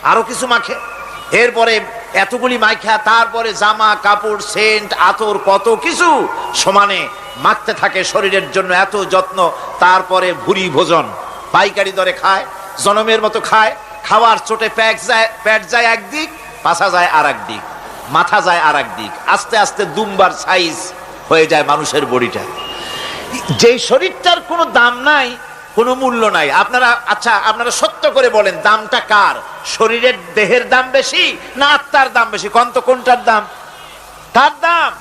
আরো কিছু মাখে, এরপরে এতগুলি মাইখা তারপরে জামা কাপড় সেন্ট আতর কত কিছু সমানে মাখতে থাকে শরীরের জন্য, এত যত্ন। তারপরে ভুরি ভোজন পাইকারি দরে খায়, জনমের মতো খায়, খাওয়ার চোটে পেট যায় একদিক, পাছা যায় আর একদিক, মাথা যায় আর একদিক, আস্তে আস্তে দুমবার সাইজ হয়ে যায় মানুষের বডিটা। যেই শরীরটার কোনো দাম নাই, কোনো মূল্য নাই। আপনারা সত্য করে বলেন, দামটা কার? শরীরের দেহের দাম বেশি না আত্মার দাম বেশি? কোনটার দাম? তার দাম,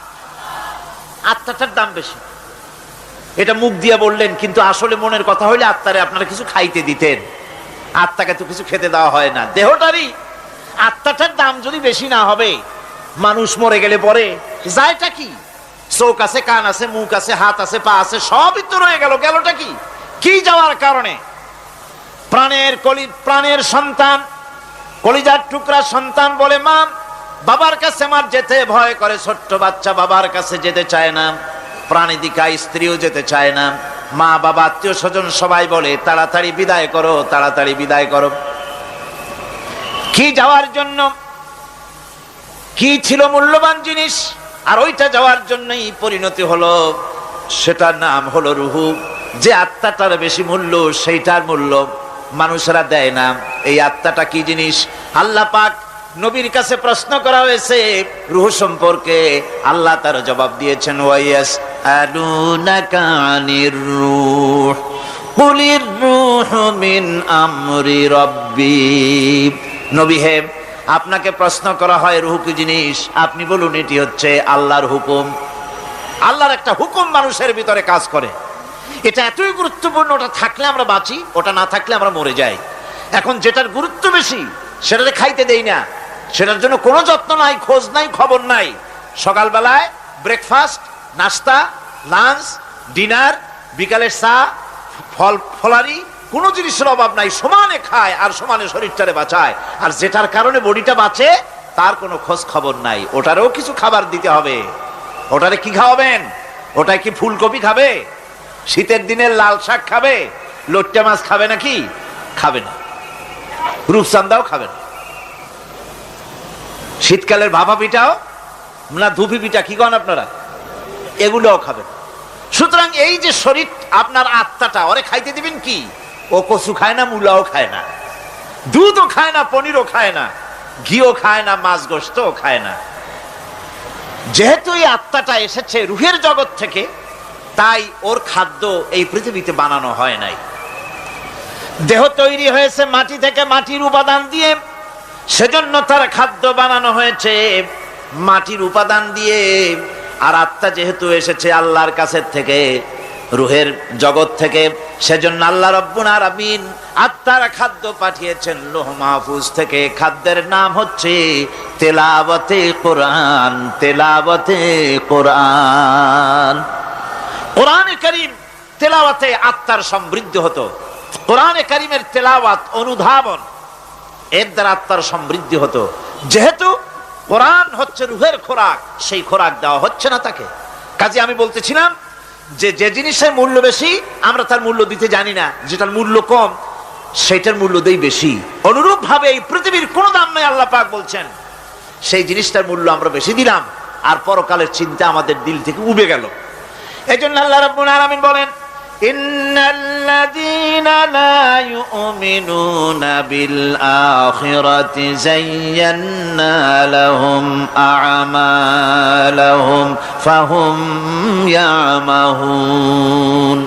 আত্মাটার দাম বেশি। এটা মুখ দিয়ে বললেন, কিন্তু আসলে মনের কথা হইলে আত্মারে আপনারা কিছু খাইতে দিতেন। আত্মাকে তো কিছু খেতে দেওয়া হয় না, দেহটারই। আত্মাটার দাম যদি বেশি না হবে, মানুষ মরে গেলে পরে যায়টা কি? চোখ আছে, কান আছে, মুখ আছে, হাত আছে, পা আছে, সবই তো রয়ে গেল। গেলটা কি? কি যাওয়ার কারণে? প্রাণের সন্তান, কলিজার টুকরা সন্তান বলে, মা বাবার কাছে আমার যেতে ভয় করে। ছোট্ট বাচ্চা বাবার কাছে যেতে চায় না, প্রাণীদিকা স্ত্রীও যেতে চায় না। মা বাবা আত্মীয় স্বজন সবাই বলে তাড়াতাড়ি বিদায় করো, তাড়াতাড়ি বিদায় করো। কি যাওয়ার জন্য? কি ছিল মূল্যবান জিনিস, আর ওইটা যাওয়ার জন্যই পরিণতি হলো। সেটার নাম হলো রুহু। যে আত্মাটার বেশি মূল্য, সেইটার মূল্য মানুষেরা দেয় না। এই আত্মাটা কি জিনিস? আল্লাহ পাক নবীর কাছে প্রশ্ন করা হয়েছে রূহ সম্পর্কে, আল্লাহ তার জবাব দিয়েছেন, ওয়াইয়াস আলুনাকা আনির রূহ কুলির রূহু মিন আমরি রাব্বি। নবী হে, আপনাকে প্রশ্ন করা হয় রূহ কি জিনিস, আপনি বলুন এটি হচ্ছে আল্লাহর হুকুম। আল্লাহর একটা হুকুম মানুষের ভিতরে কাজ করে। এটা এতই গুরুত্বপূর্ণ, ওটা থাকলে আমরা বাঁচি, ওটা না থাকলে আমরা মরে যাই। এখন যেটার গুরুত্ব বেশি সেটাতে খাইতে দেই না, সেটার জন্য কোনো যত্ন নাই, খোঁজ নাই, খবর নাই। সকালবেলায় ব্রেকফাস্ট, নাস্তা, লাঞ্চ, ডিনার, বিকালের চা, ফলারি, কোনো জিনিসের অভাব নাই, সমানে খায় আর সমানে শরীরটারে বাঁচায়। আর যেটার কারণে বডিটা বাঁচে তার কোনো খোঁজ খবর নাই, ওটারও কিছু খাবার দিতে হবে। ওটারে কি খাওয়াবেন? ওটাই কি ফুলকপি খাবে? শীতের দিনে লাল শাক খাবে? লট্টা মাছ খাবে নাকি? খাবে না। রূপচান্দাও খাবে না। শীতকালের ভাপা পিঠাও না, ধুপি পিঠা কি কন আপনারা, এগুলোও খাবেন। সুতরাং এই যে শরীর, আপনার আত্মাটা, ওরে খাইতে দিবেন কি? ও কচু খায় না, মূলাও খায় না, দুধও খায় না, পনিরও খায় না, ঘিও খায় না, মাছ গোশতও খায় না। যেহেতু এই আত্মাটা এসেছে রুহের জগৎ থেকে, তাই ওর খাদ্য এই পৃথিবীতে বানানো হয় নাই। দেহ তৈরি হয়েছে মাটি থেকে, মাটির উপাদান দিয়ে, সেজন্য তার খাদ্য বানানো হয়েছে মাটির উপাদান দিয়ে। আর আত্মা যেহেতু এসেছে আল্লাহর কাছে থেকে, রুহের জগৎ থেকে, সেজন্য আল্লাহ রাব্বুল আলামিন আত্মার খাদ্য পাঠিয়েছেন লৌহ মাহফুজ থেকে। খাদ্যের নাম হচ্ছে তেলাওয়াতে কোরআন। তেলাওয়াতে কোরআন। কোরআনে কারীম তেলাওয়াতে আত্মার সমৃদ্ধি হতো। কোরআনে কারীমের তেলাওয়াত, অনুধাবন, এর দ্বারা আত্মার সমৃদ্ধি হতো। যেহেতু কোরআন হচ্ছে রুহের খোরাক, সেই খোরাক দেওয়া হচ্ছে না তাকে। কাজে আমি বলতেছিলাম যে যে জিনিসের মূল্য বেশি আমরা তার মূল্য দিতে জানি না, যেটার মূল্য কম সেটার মূল্য দেই বেশি। অনুরূপ ভাবে এই পৃথিবীর কোনো দাম নাই, আল্লাহ পাক বলছেন, সেই জিনিসটার মূল্য আমরা বেশি দিলাম, আর পরকালের চিন্তা আমাদের দিল থেকে উবে গেল। এই জন্য আল্লাহ রাব্বুল আলামিন বলেন, ইন্নাল্লাযীনা লা ইউমিনুনা বিল আখিরাতি যায়্যান্না লাহুম আ'মালাহুম ফাহুম ইয়ামাহুন।